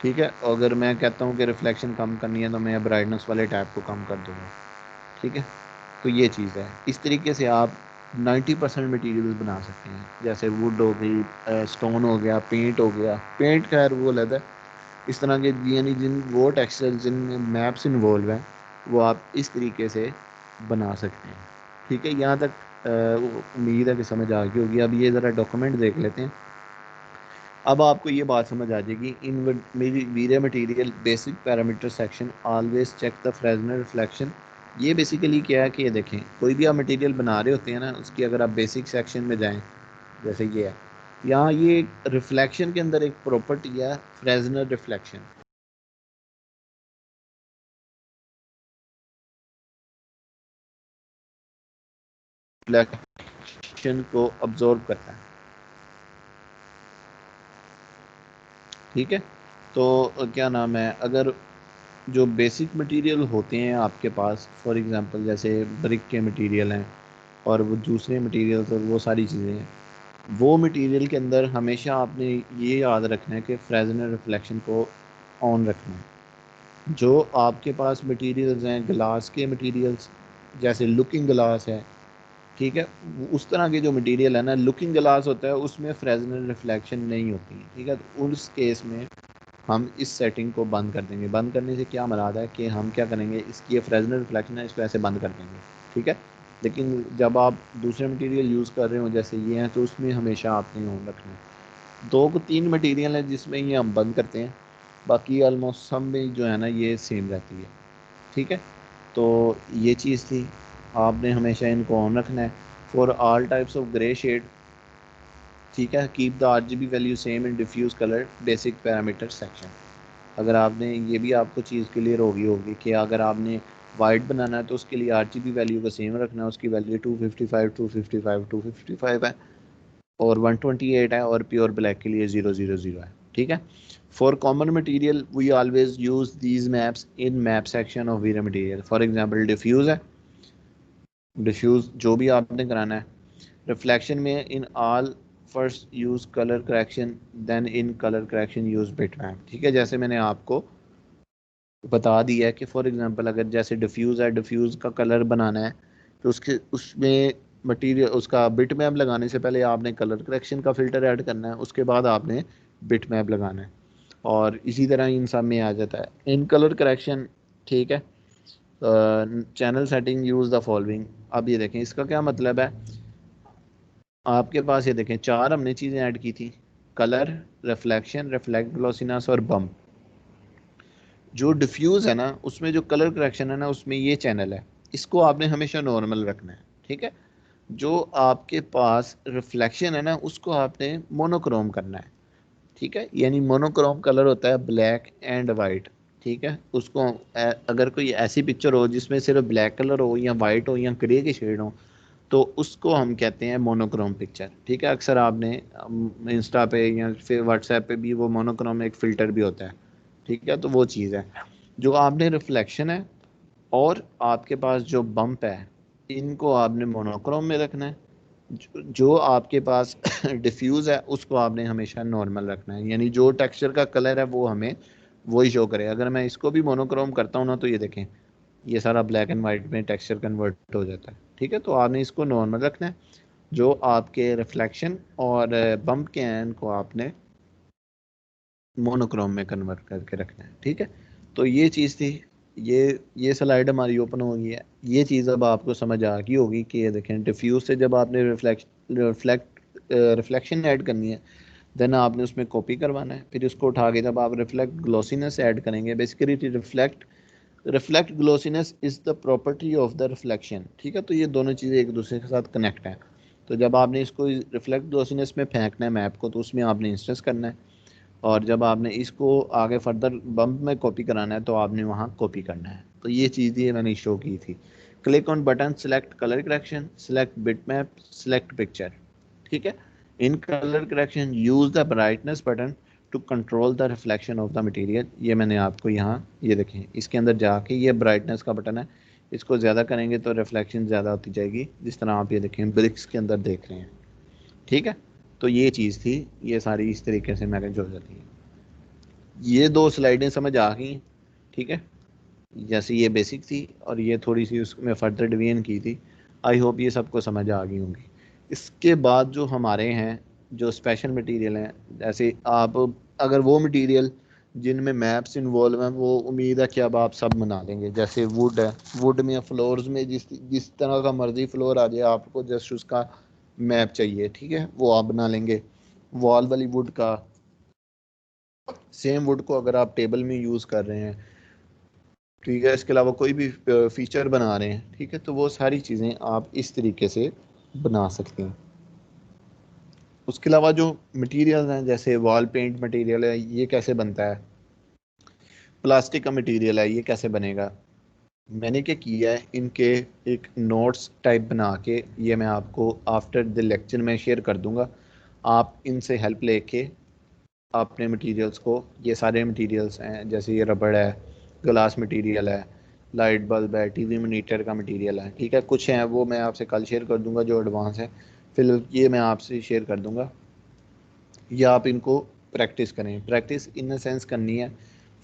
ठीक है, अगर मैं कहता हूँ कि रिफ्लेक्शन कम करनी है तो मैं ब्राइटनेस वाले टैब को कम कर दूँगा। ठीक है, तो ये चीज़ है। इस तरीके से आप 90% मटेरियल्स बना सकते हैं, जैसे वुड हो गई, स्टोन हो गया, पेंट हो गया। पेंट खैर वो अलग है। इस तरह के यानी जिन वो टेक्सचर जिनमें मैप्स इन्वॉल्व हैं वो आप इस तरीके से बना सकते हैं। ठीक है, यहाँ तक उम्मीद है कि समझ आ गई होगी। अब ये ज़रा डॉक्यूमेंट देख लेते हैं। अब आपको ये बात समझ आ जाएगी। इन मेरी video material basic parameter section always check the Fresnel reflection. ये बेसिकली क्या है कि ये देखें कोई भी आप मटेरियल बना रहे होते हैं ना, उसकी अगर आप बेसिक सेक्शन में जाएं जैसे ये है, यहाँ ये रिफ्लेक्शन के अंदर एक प्रॉपर्टी है फ्रेजनल रिफ्लेक्शन। रिफ्लेक्शन को अब्जॉर्ब करता है। ठीक है, तो क्या नाम है, अगर जो बेसिक मटेरियल होते हैं आपके पास, फॉर एग्जांपल जैसे ब्रिक के मटेरियल हैं और वो दूसरे मटेरियल और वो सारी चीज़ें हैं, वो मटेरियल के अंदर हमेशा आपने ये याद रखना है कि फ्रेजनल रिफ्लेक्शन को ऑन रखना है। जो आपके पास मटेरियल्स हैं ग्लास के मटेरियल्स, जैसे लुकिंग ग्लास है, ठीक है, उस तरह के जो मटेरियल है ना, लुकिंग ग्लास होता है उसमें फ्रेजनल रिफ्लेक्शन नहीं होती। ठीक है, तो उस केस में हम इस सेटिंग को बंद कर देंगे। बंद करने से क्या मराद है कि हम क्या करेंगे, इसकी ये फ्रेजनल रिफ्लेक्शन है इसको ऐसे बंद कर देंगे। ठीक है, लेकिन जब आप दूसरे मटेरियल यूज़ कर रहे हो जैसे ये हैं तो उसमें हमेशा आपने ऑन रखना है। 2 को 3 मटेरियल हैं जिसमें ये हम बंद करते हैं, बाकी ऑलमोस्ट सब में जो है ना ये सेम रहती है। ठीक है, तो ये चीज़ थी, आपने हमेशा इनको ऑन रखना है। For all types of grey shade, ठीक है, keep the RGB value same in diffuse colour basic parameter section. अगर आपने ये भी आपको चीज़ क्लियर होगी कि अगर आपने वाइट बनाना है तो उसके लिए RGB वैल्यू को सेम रखना है। उसकी वैल्यू 255 255 255 है और 128 है और प्योर ब्लैक के लिए 000 है। ठीक है, for common material we always use these maps in map section of VRay material. For example diffuse है, डिफ्यूज जो भी आपने कराना है, रिफ्लेक्शन में in all first use colour correction, then in colour correction use bitmap. ठीक है, जैसे मैंने आपको बता दिया है कि फॉर एग्जांपल अगर जैसे डिफ्यूज़ है, डिफ्यूज़ का कलर बनाना है तो उसके उसमें मटेरियल उसका बिट मैप लगाने से पहले आपने कलर करेक्शन का फ़िल्टर ऐड करना है, उसके बाद आपने बिट मैप लगाना है और इसी तरह इन सब में आ जाता है इन कलर करेक्शन। ठीक है, channel setting use the following. अब ये देखें इसका क्या मतलब है, आपके पास ये देखें 4 हमने चीज़ें ऐड की थी, कलर, रिफ्लेक्शन, रिफ्लेक्ट ग्लोसिनस और बम्प। जो डिफ्यूज़ है ना उसमें जो कलर करेक्शन है ना उसमें ये चैनल है, इसको आपने हमेशा नॉर्मल रखना है। ठीक है, जो आपके पास रिफ्लेक्शन है ना उसको आपने मोनोक्रोम करना है। ठीक है, यानी मोनोक्रोम कलर होता है ब्लैक एंड वाइट। ठीक है, उसको अगर कोई ऐसी पिक्चर हो जिसमें सिर्फ ब्लैक कलर हो या वाइट हो या ग्रे की शेड हो तो उसको हम कहते हैं मोनोक्रोम पिक्चर। ठीक है, अक्सर आपने इंस्टा पे या फिर व्हाट्सएप पे भी वो मोनोक्रोम एक फ़िल्टर भी होता है। ठीक है, तो वो चीज़ है। जो आपने रिफ्लेक्शन है और आपके पास जो बम्प है इनको आपने मोनोक्रोम में रखना है। जो आपके पास डिफ्यूज़ है उसको आपने हमेशा नॉर्मल रखना है, यानी जो टेक्सचर का कलर है वो हमें वही शो करे। अगर मैं इसको भी मोनोक्रोम करता हूँ ना तो ये देखें ये सारा ब्लैक एंड वाइट में टेक्सचर कन्वर्ट हो जाता है। ठीक है, तो आपने इसको नॉर्मल रखना है। जो आपके रिफ्लेक्शन और बम्प के हैं इनको आपने मोनोक्रोम में कन्वर्ट करके रखना है। ठीक है, तो ये चीज़ थी। ये स्लाइड हमारी ओपन हो गई है। ये चीज़ अब आपको समझ आ गई होगी कि ये देखें डिफ्यूज से जब आपने रिफ्लेक्शन ऐड करनी है देन आपने उसमें कॉपी करवाना है। फिर उसको उठा के जब आप रिफ्लेक्ट ग्लोसीनेस ऐड करेंगे, basically reflect glossiness is the property of the reflection. ठीक है, तो ये दोनों चीज़ें एक दूसरे के साथ कनेक्ट हैं। तो जब आपने इसको रिफ्लेक्ट ग्लोसीनेस में फेंकना है मैप को तो उसमें आपने इंस्टेंस करना है, और जब आपने इसको आगे फर्दर बम्प में कॉपी कराना है तो आपने वहाँ कॉपी करना है। तो ये चीज़ ये मैंने शो की थी। Click on button, select colour correction, select bitmap, select picture. ठीक है, in colour correction use the brightness button to control the reflection of the material. ये मैंने आपको यहाँ ये देखें इसके अंदर जाके ये ब्राइटनेस का बटन है, इसको ज़्यादा करेंगे तो रिफ्लेक्शन ज़्यादा होती जाएगी, जिस तरह आप ये देखें ब्रिक्स के अंदर देख रहे हैं। ठीक है, तो ये चीज़ थी, ये सारी इस तरीके से मैनेज हो जाती है। ये दो स्लाइडें समझ आ गई। ठीक है, जैसे ये बेसिक थी और ये थोड़ी सी उसमें फर्दर डिवीजन की थी। आई होप ये सबको समझ आ गई होंगी। इसके बाद जो हमारे हैं जो स्पेशल मटेरियल हैं, जैसे आप अगर वो मटेरियल जिनमें मैप्स इन्वॉल्व हैं वो उम्मीद है कि अब आप सब बना लेंगे। जैसे वुड है, वुड में फ्लोर्स में जिस तरह का मर्जी फ्लोर आ जाए आपको जस्ट उसका मैप चाहिए। ठीक है, वो आप बना लेंगे। वॉल वाली वुड का, सेम वुड को अगर आप टेबल में यूज़ कर रहे हैं, ठीक है, इसके अलावा कोई भी फीचर बना रहे हैं, ठीक है, तो वो सारी चीज़ें आप इस तरीके से बना सकते हैं। उसके अलावा जो मटेरियल हैं जैसे वॉल पेंट मटेरियल है, ये कैसे बनता है, प्लास्टिक का मटेरियल है ये कैसे बनेगा। मैंने क्या किया है, इनके एक नोट्स टाइप बना के ये मैं आपको आफ्टर द लेक्चर में शेयर कर दूंगा। आप इनसे हेल्प लेके अपने मटेरियल्स को, ये सारे मटेरियल्स हैं जैसे ये रबड़ है, ग्लास मटेरियल है, लाइट बल्ब है, टीवी मॉनिटर का मटेरियल है। ठीक है, कुछ हैं वो मैं आपसे कल शेयर कर दूंगा जो एडवांस है, फिर ये मैं आपसे शेयर कर दूंगा। या आप इनको प्रैक्टिस करें, प्रैक्टिस इन द सेंस करनी है।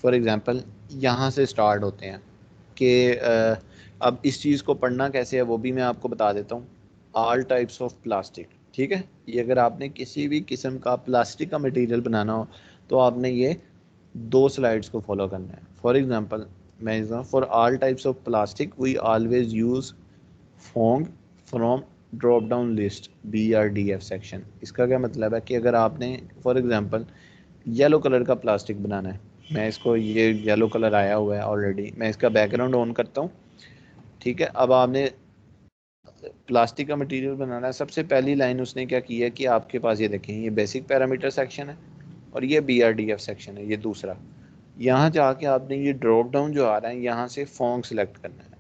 फॉर एग्ज़ाम्पल यहाँ से स्टार्ट होते हैं कि अब इस चीज़ को पढ़ना कैसे है वो भी मैं आपको बता देता हूँ। All types of plastic. ठीक है, ये अगर आपने किसी भी किस्म का प्लास्टिक का मटेरियल बनाना हो तो आपने ये दो स्लाइड्स को फॉलो करना है। फॉर एग्जांपल मैं for all types of plastic we always use Phong from drop down list BRDF section. इसका क्या मतलब है कि अगर आपने फॉर एग्जांपल येलो कलर का प्लास्टिक बनाना है, मैं इसको, ये येलो कलर आया हुआ है ऑलरेडी, मैं इसका बैकग्राउंड ऑन करता हूँ। ठीक है, अब आपने प्लास्टिक का मटेरियल बनाना है, सबसे पहली लाइन उसने क्या की है कि आपके पास ये देखें ये बेसिक पैरामीटर सेक्शन है और ये BRDF सेक्शन है, ये दूसरा। यहाँ जाके आपने ये ड्रॉप डाउन जो आ रहा है यहाँ से फोंग सेलेक्ट करना है।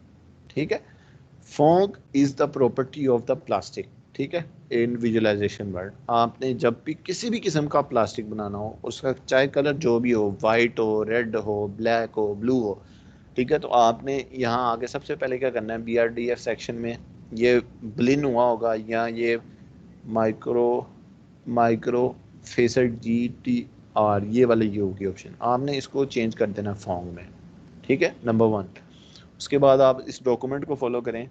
ठीक है, Phong is the property of the plastic. ठीक है, इन विजुअलाइजेशन वर्ड आपने जब भी किसी भी किस्म का प्लास्टिक बनाना हो उसका चाहे कलर जो भी हो, वाइट हो, रेड हो, ब्लैक हो, ब्लू हो, ठीक है, तो आपने यहाँ आगे सबसे पहले क्या करना है, BRDF सेक्शन में ये ब्लिन हुआ होगा या ये माइक्रो माइक्रो फेसर GTR ये वाला ये होगी ऑप्शन, आपने इसको चेंज कर देना फॉन्ग में। ठीक है, नंबर 1। उसके बाद आप इस डॉक्यूमेंट को फॉलो करें।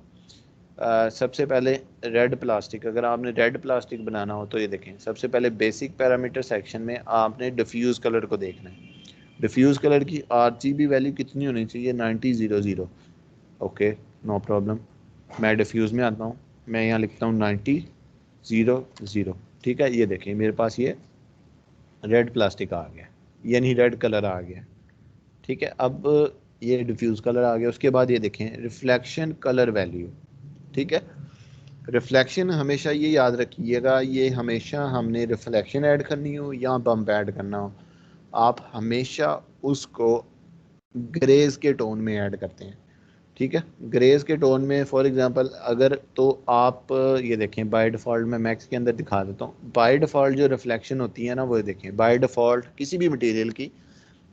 सबसे पहले रेड प्लास्टिक, अगर आपने रेड प्लास्टिक बनाना हो तो ये देखें सबसे पहले बेसिक पैरामीटर सेक्शन में आपने डिफ्यूज़ कलर को देखना है। डिफ्यूज़ कलर की RGB वैल्यू कितनी होनी चाहिए, 9000। Okay, no problem. मैं डिफ्यूज़ में आता हूँ, मैं यहाँ लिखता हूँ 9000। ठीक है, ये देखें मेरे पास ये रेड प्लास्टिक आ गया, यानी रेड कलर आ गया। ठीक है, अब ये डिफ्यूज़ कलर आ गया। उसके बाद ये देखें रिफ्लेक्शन कलर वैल्यू। ठीक है, रिफ्लेक्शन हमेशा ये याद रखिएगा, ये हमेशा हमने रिफ्लेक्शन ऐड करनी हो या बम्प ऐड करना हो, आप हमेशा उसको ग्रेज के टोन में ऐड करते हैं। ठीक है, ग्रेज के टोन में फॉर एग्जांपल अगर तो आप ये देखें बाय डिफ़ॉल्ट मैं मैक्स के अंदर दिखा देता हूँ। बाय डिफ़ॉल्ट जो रिफ्लेक्शन होती है ना वो देखें, बाय डिफ़ॉल्ट किसी भी मटेरियल की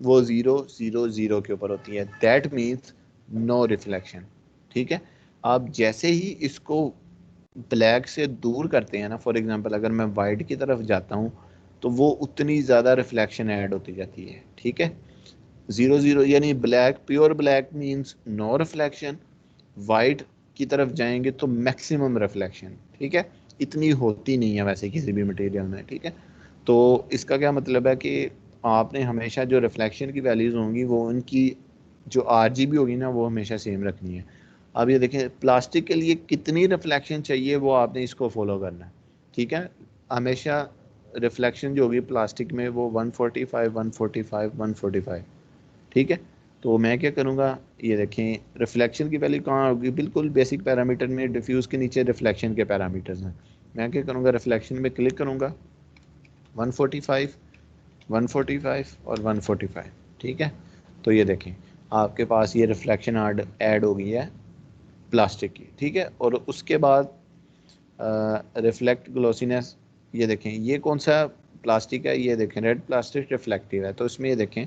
वो 0 0 0 के ऊपर होती है, दैट मीन्स नो रिफ्लेक्शन। ठीक है, आप जैसे ही इसको ब्लैक से दूर करते हैं ना, फॉर एग्जांपल अगर मैं वाइट की तरफ जाता हूँ तो वो उतनी ज़्यादा रिफ्लेक्शन ऐड होती जाती है। ठीक है, 0 0 यानी black, pure black means no reflection, white की तरफ जाएंगे तो मैक्सिमम रिफ्लेक्शन। ठीक है, इतनी होती नहीं है वैसे किसी भी मटेरियल में। ठीक है, तो इसका क्या मतलब है कि आपने हमेशा जो रिफ्लेक्शन की वैल्यूज़ होंगी वो उनकी जो RGB होगी ना वो हमेशा सेम रखनी है। अब ये देखें प्लास्टिक के लिए कितनी रिफ्लेक्शन चाहिए वो आपने इसको फॉलो करना है। ठीक है, हमेशा रिफ्लेक्शन जो होगी प्लास्टिक में वो 145 145 145। ठीक है, तो मैं क्या करूँगा, ये देखें रिफ्लेक्शन की वैल्यू कहाँ होगी, बिल्कुल बेसिक पैरामीटर में डिफ्यूज़ के नीचे रिफ्लेक्शन के पैरामीटर्स हैं। मैं क्या करूँगा, रिफ्लेक्शन में क्लिक करूँगा, 145 145 और 145। ठीक है, तो ये देखें आपके पास ये रिफ्लेक्शन ऐड हो गई है प्लास्टिक की। ठीक है, और उसके बाद रिफ्लेक्ट ग्लोसीनेस, ये देखें ये कौन सा प्लास्टिक है, ये देखें रेड प्लास्टिक रिफ्लेक्टिव है, तो इसमें ये देखें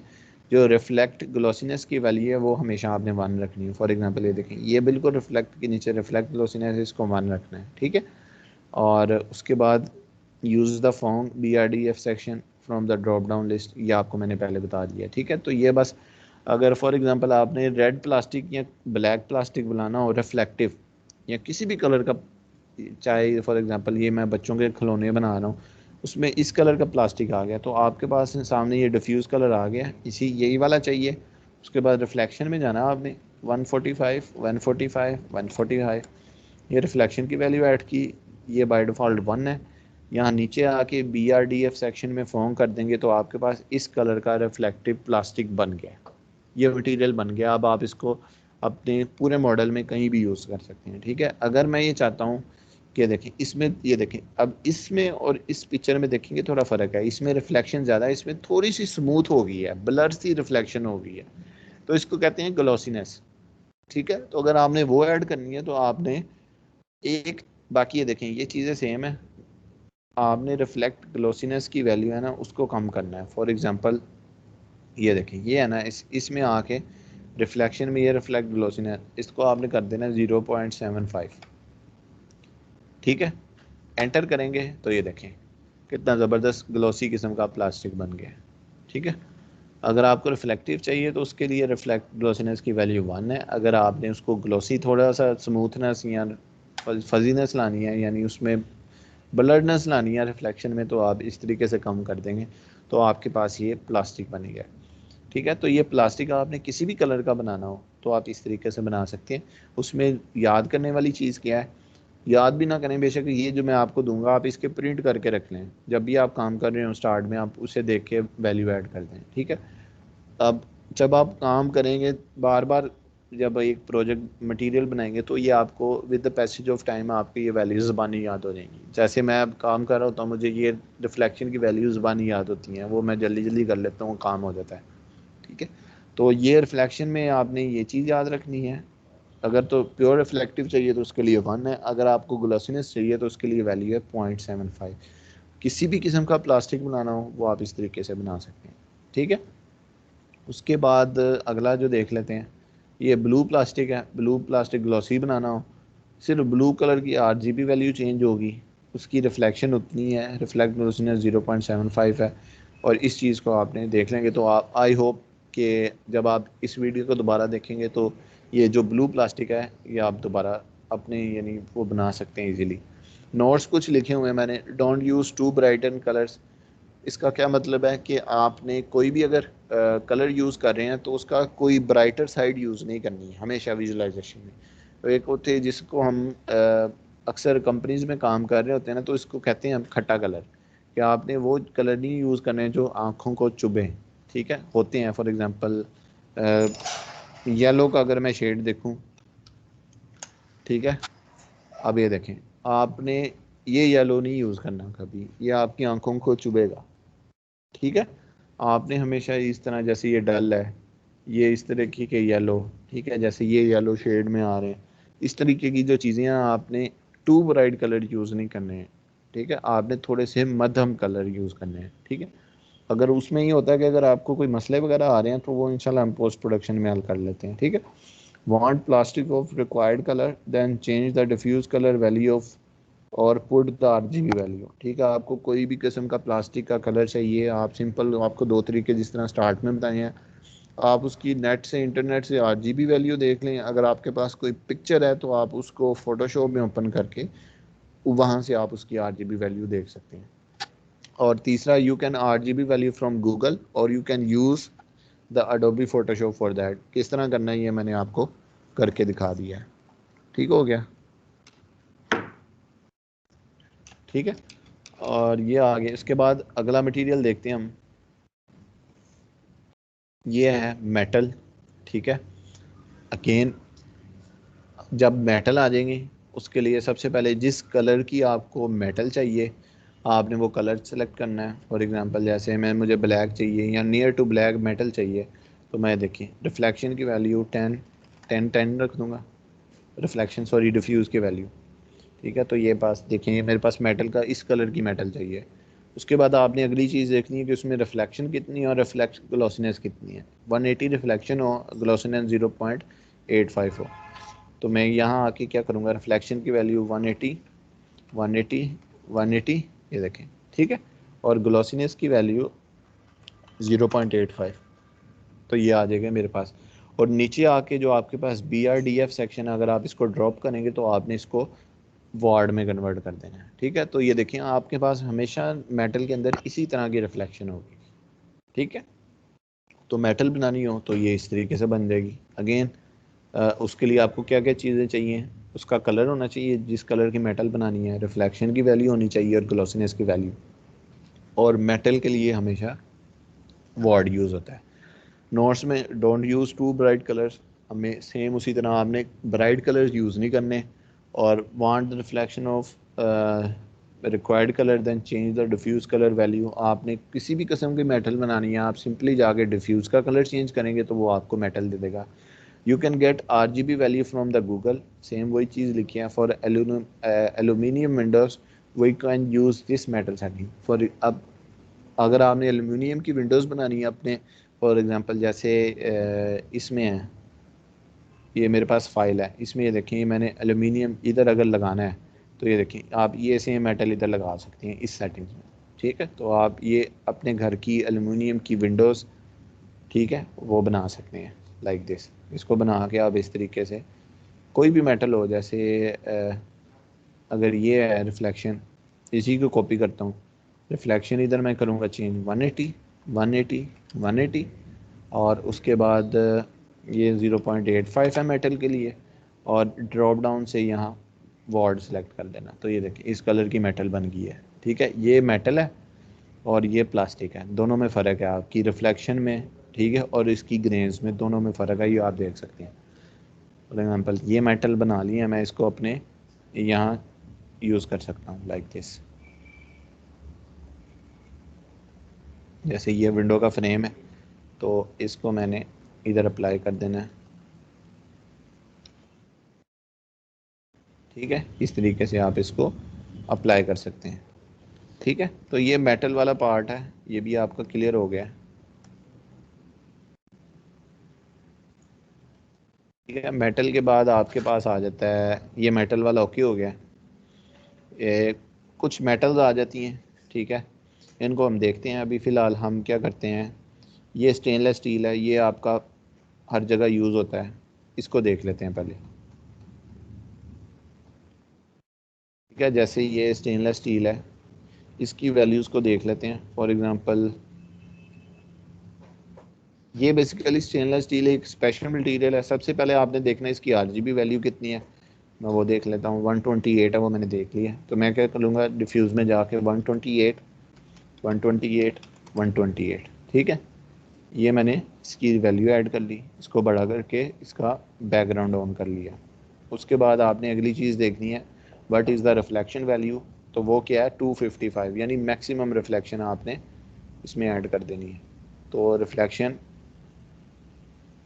जो रिफ्लेक्ट ग्लोसीनेस की वैल्यू है वो हमेशा आपने 1 रखनी है। फॉर एग्जांपल ये देखें ये बिल्कुल रिफ्लेक्ट के नीचे रिफ्लेक्ट ग्लोसीनेस, इसको 1 रखना है। ठीक है, और उसके बाद use the form BRDF section from the drop down list, ये आपको मैंने पहले बता दिया। ठीक है, तो ये बस अगर फॉर एग्जांपल आपने रेड प्लास्टिक या ब्लैक प्लास्टिक बनाना हो रिफ्लेक्टिव या किसी भी कलर का, चाहे फॉर एग्जांपल ये मैं बच्चों के खिलौने बना रहा हूँ उसमें इस कलर का प्लास्टिक आ गया तो आपके पास सामने ये डिफ्यूज़ कलर आ गया, इसी यही वाला चाहिए। उसके बाद रिफ्लेक्शन में जाना आपने 145 145 145, ये रिफ्लेक्शन की वैल्यू ऐड की, ये बाय डिफ़ॉल्ट 1 है। यहाँ नीचे आके BRDF सेक्शन में फॉर्म कर देंगे तो आपके पास इस कलर का रिफ्लेक्टिव प्लास्टिक बन गया, ये मटेरियल बन गया। अब आप इसको अपने पूरे मॉडल में कहीं भी यूज़ कर सकते हैं। ठीक है, अगर मैं ये चाहता हूँ कि देखें इसमें, ये देखें अब इसमें और इस पिक्चर में देखेंगे थोड़ा फ़र्क है, इसमें रिफ्लेक्शन ज़्यादा है, इसमें थोड़ी सी स्मूथ हो गई है, ब्लर सी रिफ्लेक्शन हो गई है, तो इसको कहते हैं ग्लॉसीनेस। ठीक है, तो अगर आपने वो ऐड करनी है तो आपने एक, बाकी ये देखें ये चीज़ें सेम है, आपने रिफ्लेक्ट ग्लोसीनेस की वैल्यू है ना उसको कम करना है। फॉर एग्जांपल ये देखें ये है ना इसमें आके रिफ्लेक्शन में ये रिफ्लेक्ट ग्लोसीनेस, इसको आपने कर देना 0.75। ठीक है, एंटर करेंगे तो ये देखें कितना ज़बरदस्त ग्लोसी किस्म का प्लास्टिक बन गया। ठीक है, अगर आपको रिफ्लेक्टिव चाहिए तो उसके लिए रिफ्लेक्ट ग्लोसीनेस की वैल्यू 1 है। अगर आपने उसको ग्लोसी थोड़ा सा स्मूथनेस या फजीनेस लानी है यानी उसमें ब्लडनेस लानी है रिफ्लेक्शन में तो आप इस तरीके से कम कर देंगे तो आपके पास ये प्लास्टिक बनेगा। ठीक है, तो ये प्लास्टिक आपने किसी भी कलर का बनाना हो तो आप इस तरीके से बना सकते हैं। उसमें याद करने वाली चीज़ क्या है, याद भी ना करें बेशक, ये जो मैं आपको दूंगा आप इसके प्रिंट करके रख लें, जब भी आप काम कर रहे हो स्टार्ट में आप उसे देख के वैल्यू ऐड कर दें। ठीक है, अब जब आप काम करेंगे बार बार, जब एक प्रोजेक्ट मटेरियल बनाएंगे तो ये आपको with the passage of time आपकी ये वैल्यूज़ ज़बानी याद हो जाएंगी। जैसे मैं अब काम कर रहा होता हूँ मुझे ये रिफ्लेक्शन की वैल्यूज़ ज़बानी याद होती हैं, वो मैं जल्दी जल्दी कर लेता हूँ, काम हो जाता है। ठीक है, तो ये रिफ्लेक्शन में आपने ये चीज़ याद रखनी है। अगर तो प्योर रिफ्लेक्टिव चाहिए तो उसके लिए 1 है, अगर आपको ग्लॉसीनेस चाहिए तो उसके लिए वैल्यू है 0.75। किसी भी किस्म का प्लास्टिक बनाना हो वो आप इस तरीके से बना सकते हैं। ठीक है, उसके बाद अगला जो देख लेते हैं, ये ब्लू प्लास्टिक है। ब्लू प्लास्टिक ग्लॉसी बनाना हो सिर्फ ब्लू कलर की RGB वैल्यू चेंज होगी, उसकी रिफ्लेक्शन उतनी है, रिफ्लेक्ट ग्लॉसीनेस 0.75 है। और इस चीज़ को आपने देख लेंगे तो आप, आई होप कि जब आप इस वीडियो को दोबारा देखेंगे तो ये जो ब्लू प्लास्टिक है ये आप दोबारा अपने यानी वो बना सकते हैं इजीली। नोट्स कुछ लिखे हुए हैं मैंने, don't use to brighten colours. इसका क्या मतलब है कि आपने कोई भी अगर कलर यूज़ कर रहे हैं तो उसका कोई ब्राइटर साइड यूज़ नहीं करनी है हमेशा विजुलाइजेशन में। तो एक होते हैं जिसको हम अक्सर कंपनीज में काम कर रहे होते हैं ना तो इसको कहते हैं हम खट्टा कलर, कि आपने वो कलर नहीं यूज़ करने जो आँखों को चुभे। ठीक है, होते हैं फॉर एग्ज़ाम्पल येलो का अगर मैं शेड देखूँ, ठीक है, अब ये देखें आपने ये येलो नहीं यूज़ करना कभी, ये आपकी आंखों को चुभेगा, ठीक है। आपने हमेशा इस तरह, जैसे ये डल है, ये इस तरीके के येलो, ठीक है, जैसे ये येलो शेड में आ रहे हैं, इस तरीके की जो चीज़ें हैं आपने टू ब्राइट कलर यूज़ नहीं करने हैं, ठीक है। आपने थोड़े से मध्यम कलर यूज़ करने हैं, ठीक है। अगर उसमें ये होता है कि अगर आपको कोई मसले वगैरह आ रहे हैं तो वो इंशाल्लाह हम पोस्ट प्रोडक्शन में हल कर लेते हैं, ठीक है। Want plastic of required colour, then change the diffuse colour value of और पुट द आरजीबी वैल्यू, ठीक है। आपको कोई भी किस्म का प्लास्टिक का कलर चाहिए, आप सिंपल, आपको दो तरीके जिस तरह स्टार्ट में बताए हैं, आप उसकी नेट से, इंटरनेट से आरजीबी वैल्यू देख लें। अगर आपके पास कोई पिक्चर है तो आप उसको फोटोशॉप में ओपन करके वहाँ से आप उसकी आरजीबी वैल्यू देख सकते हैं। और तीसरा, you can RGB value from Google और you can use the Adobe Photoshop for that. किस तरह करना है ये मैंने आपको करके दिखा दिया है, ठीक हो गया, ठीक है। और ये आगे इसके बाद अगला मटेरियल देखते हैं हम, ये है मेटल, ठीक है। अगेन जब मेटल आ जाएंगे उसके लिए सबसे पहले जिस कलर की आपको मेटल चाहिए आपने वो कलर सेलेक्ट करना है। फॉर एग्जांपल जैसे मुझे ब्लैक चाहिए या नियर टू ब्लैक मेटल चाहिए, तो मैं देखिए रिफ्लेक्शन की वैल्यू 10 रख दूंगा, रिफ्लेक्शन सॉरी डिफ्यूज़ की वैल्यू, ठीक है। तो ये पास देखिए मेरे पास मेटल का इस कलर की मेटल चाहिए। उसके बाद आपने अगली चीज़ देखनी है कि उसमें रिफ्लेक्शन कितनी है और रिफ्लेक्स ग्लोसिनेस कितनी है। 180 रिफ्लेक्शन हो, ग्लोसिनेस 0.85 हो। तो मैं यहाँ आके क्या करूँगा, रिफ्लेक्शन की वैल्यू 180 180 180 ये देखें, ठीक है। और ग्लोसिनेस की वैल्यू 0.85, तो ये आ जाएगा मेरे पास। और नीचे आके जो आपके पास BRDF सेक्शन है, अगर आप इसको ड्रॉप करेंगे तो आपने इसको वार्ड में कन्वर्ट कर देना है, ठीक है। तो ये देखिए आपके पास हमेशा मेटल के अंदर इसी तरह की रिफ्लेक्शन होगी, ठीक है। तो मेटल बनानी हो तो ये इस तरीके से बन जाएगी। अगेन उसके लिए आपको क्या क्या चीज़ें चाहिए, उसका कलर होना चाहिए जिस कलर की मेटल बनानी है, रिफ्लेक्शन की वैल्यू होनी चाहिए और ग्लोसिनेस की वैल्यू। और मेटल के लिए हमेशा वार्ड यूज़ होता है। नोट्स में don't use to bright colours, हमें सेम उसी तरह आपने ब्राइट कलर्स यूज़ नहीं करने। और want the reflection of required colour then change the diffuse colour value. आपने किसी भी किस्म की मेटल बनानी है, आप सिंपली जाके डिफ्यूज़ का कलर चेंज करेंगे तो वो आपको मेटल दे देगा। You can get RGB value from the Google, सेम वही चीज़ लिखी है। For aluminium windows we can use this metal setting for. अब अगर आपने एलुमिनियम की विंडोज़ बनानी है अपने, फॉर एग्जांपल जैसे इसमें है, ये मेरे पास फाइल है, इसमें ये देखें ये मैंने एलुमिनियम इधर अगर लगाना है तो ये देखें आप ये सेम मेटल इधर लगा सकते हैं इस सेटिंग्स में, ठीक है। तो आप ये अपने घर की एलुमिनियम की विंडोज़, ठीक है, वो बना सकते हैं लाइक दिस। इसको बना के आप इस तरीके से कोई भी मेटल हो, जैसे अगर ये है रिफ्लेक्शन, इसी को कॉपी करता हूँ, रिफ्लेक्शन इधर मैं करूँगा चेंज 180 180 180। और उसके बाद ये 0.85 है मेटल के लिए। और ड्रॉप डाउन से यहाँ वार्ड सेलेक्ट कर देना। तो ये देखिए इस कलर की मेटल बन गई है, ठीक है। ये मेटल है और ये प्लास्टिक है, दोनों में फ़र्क है आपकी रिफ्लेक्शन में, ठीक है, और इसकी ग्रेन्स में, दोनों में फ़र्क है, ये आप देख सकते हैं। फॉर एग्जांपल ये मेटल बना लिया, मैं इसको अपने यहाँ यूज़ कर सकता हूँ लाइक दिस। जैसे ये विंडो का फ्रेम है तो इसको मैंने इधर अप्लाई कर देना है, ठीक है। इस तरीके से आप इसको अप्लाई कर सकते हैं, ठीक है। तो ये मेटल वाला पार्ट है, ये भी आपका क्लियर हो गया, ठीक है। मेटल के बाद आपके पास आ जाता है, ये मेटल वाला ओके हो गया। ये कुछ मेटल्स आ जाती हैं, ठीक है, इनको हम देखते हैं। अभी फ़िलहाल हम क्या करते हैं, ये स्टेनलेस स्टील है, ये आपका हर जगह यूज़ होता है, इसको देख लेते हैं पहले, ठीक है। जैसे ये स्टेनलेस स्टील है, इसकी वैल्यूज़ को देख लेते हैं। फॉर एग्ज़ाम्पल ये बेसिकली स्टेनलेस स्टील एक स्पेशल मटेरियल है। सबसे पहले आपने देखना है इसकी RGB वैल्यू कितनी है, मैं वो देख लेता हूँ। 128 है, वो मैंने देख लिया। तो मैं क्या करूँगा, डिफ्यूज़ में जाके 128 128 128, ठीक है। ये मैंने इसकी वैल्यू ऐड कर ली, इसको बड़ा करके इसका बैकग्राउंड ऑन कर लिया। उसके बाद आपने अगली चीज़ देखनी है what is the reflection value, तो वो क्या है 255, यानी मैक्सिमम रिफ्लेक्शन आपने इसमें ऐड कर देनी है। तो रिफ्लेक्शन,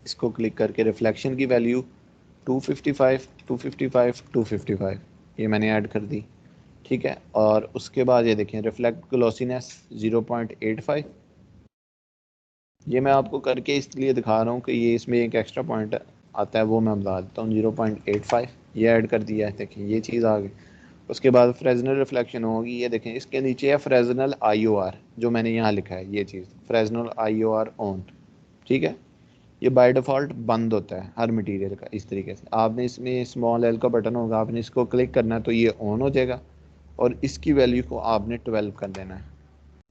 इसको क्लिक करके रिफ्लेक्शन की वैल्यू 255 255 255 ये मैंने ऐड कर दी, ठीक है। और उसके बाद ये देखें रिफ्लेक्ट ग्लॉसीनेस 0.85, ये मैं आपको करके इसलिए दिखा रहा हूँ कि ये इसमें एक एक्स्ट्रा पॉइंट आता है, वो मैं बता देता हूँ। 0.85 ये ऐड कर दिया है, देखें ये चीज़ आ गई। उसके बाद फ्रेजनल रिफ्लेक्शन होगी, ये देखें इसके नीचे है फ्रेजनल IOR, जो मैंने यहाँ लिखा है ये चीज़ फ्रेजनल IOR ऑन, ठीक है। ये बाय डिफ़ॉल्ट बंद होता है हर मटेरियल का इस तरीके से। आपने इसमें स्मॉल एल का बटन होगा, आपने इसको क्लिक करना है तो ये ऑन हो जाएगा और इसकी वैल्यू को आपने 12 कर देना है,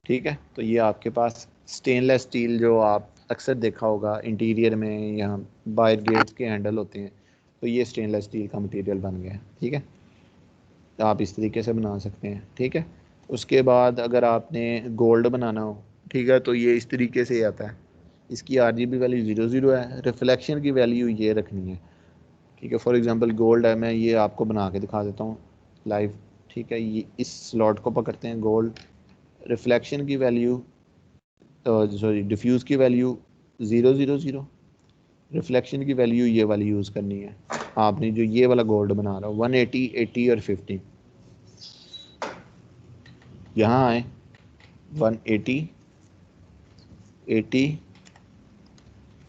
ठीक है। तो ये आपके पास स्टेनलेस स्टील जो आप अक्सर देखा होगा इंटीरियर में, यहाँ बाहर गेट्स के हैंडल होते हैं, तो ये स्टेनलेस स्टील का मटेरियल बन गया है, ठीक है। तो आप इस तरीके से बना सकते हैं, ठीक है। उसके बाद अगर आपने गोल्ड बनाना हो, ठीक है, तो ये इस तरीके से आता है। इसकी RGB वैल्यू 00 है, रिफ्लेक्शन की वैल्यू ये रखनी है, ठीक है। फॉर एग्जांपल गोल्ड है, मैं ये आपको बना के दिखा देता हूँ लाइव, ठीक है। ये इस स्लॉट को पकड़ते हैं गोल्ड, रिफ्लेक्शन की वैल्यू सॉरी डिफ्यूज़ की वैल्यू 000, रिफ्लेक्शन की वैल्यू ये वाली यूज़ करनी है आपने, जो ये वाला गोल्ड बना रहा हो 180 80 और 50, यहाँ आए 180 80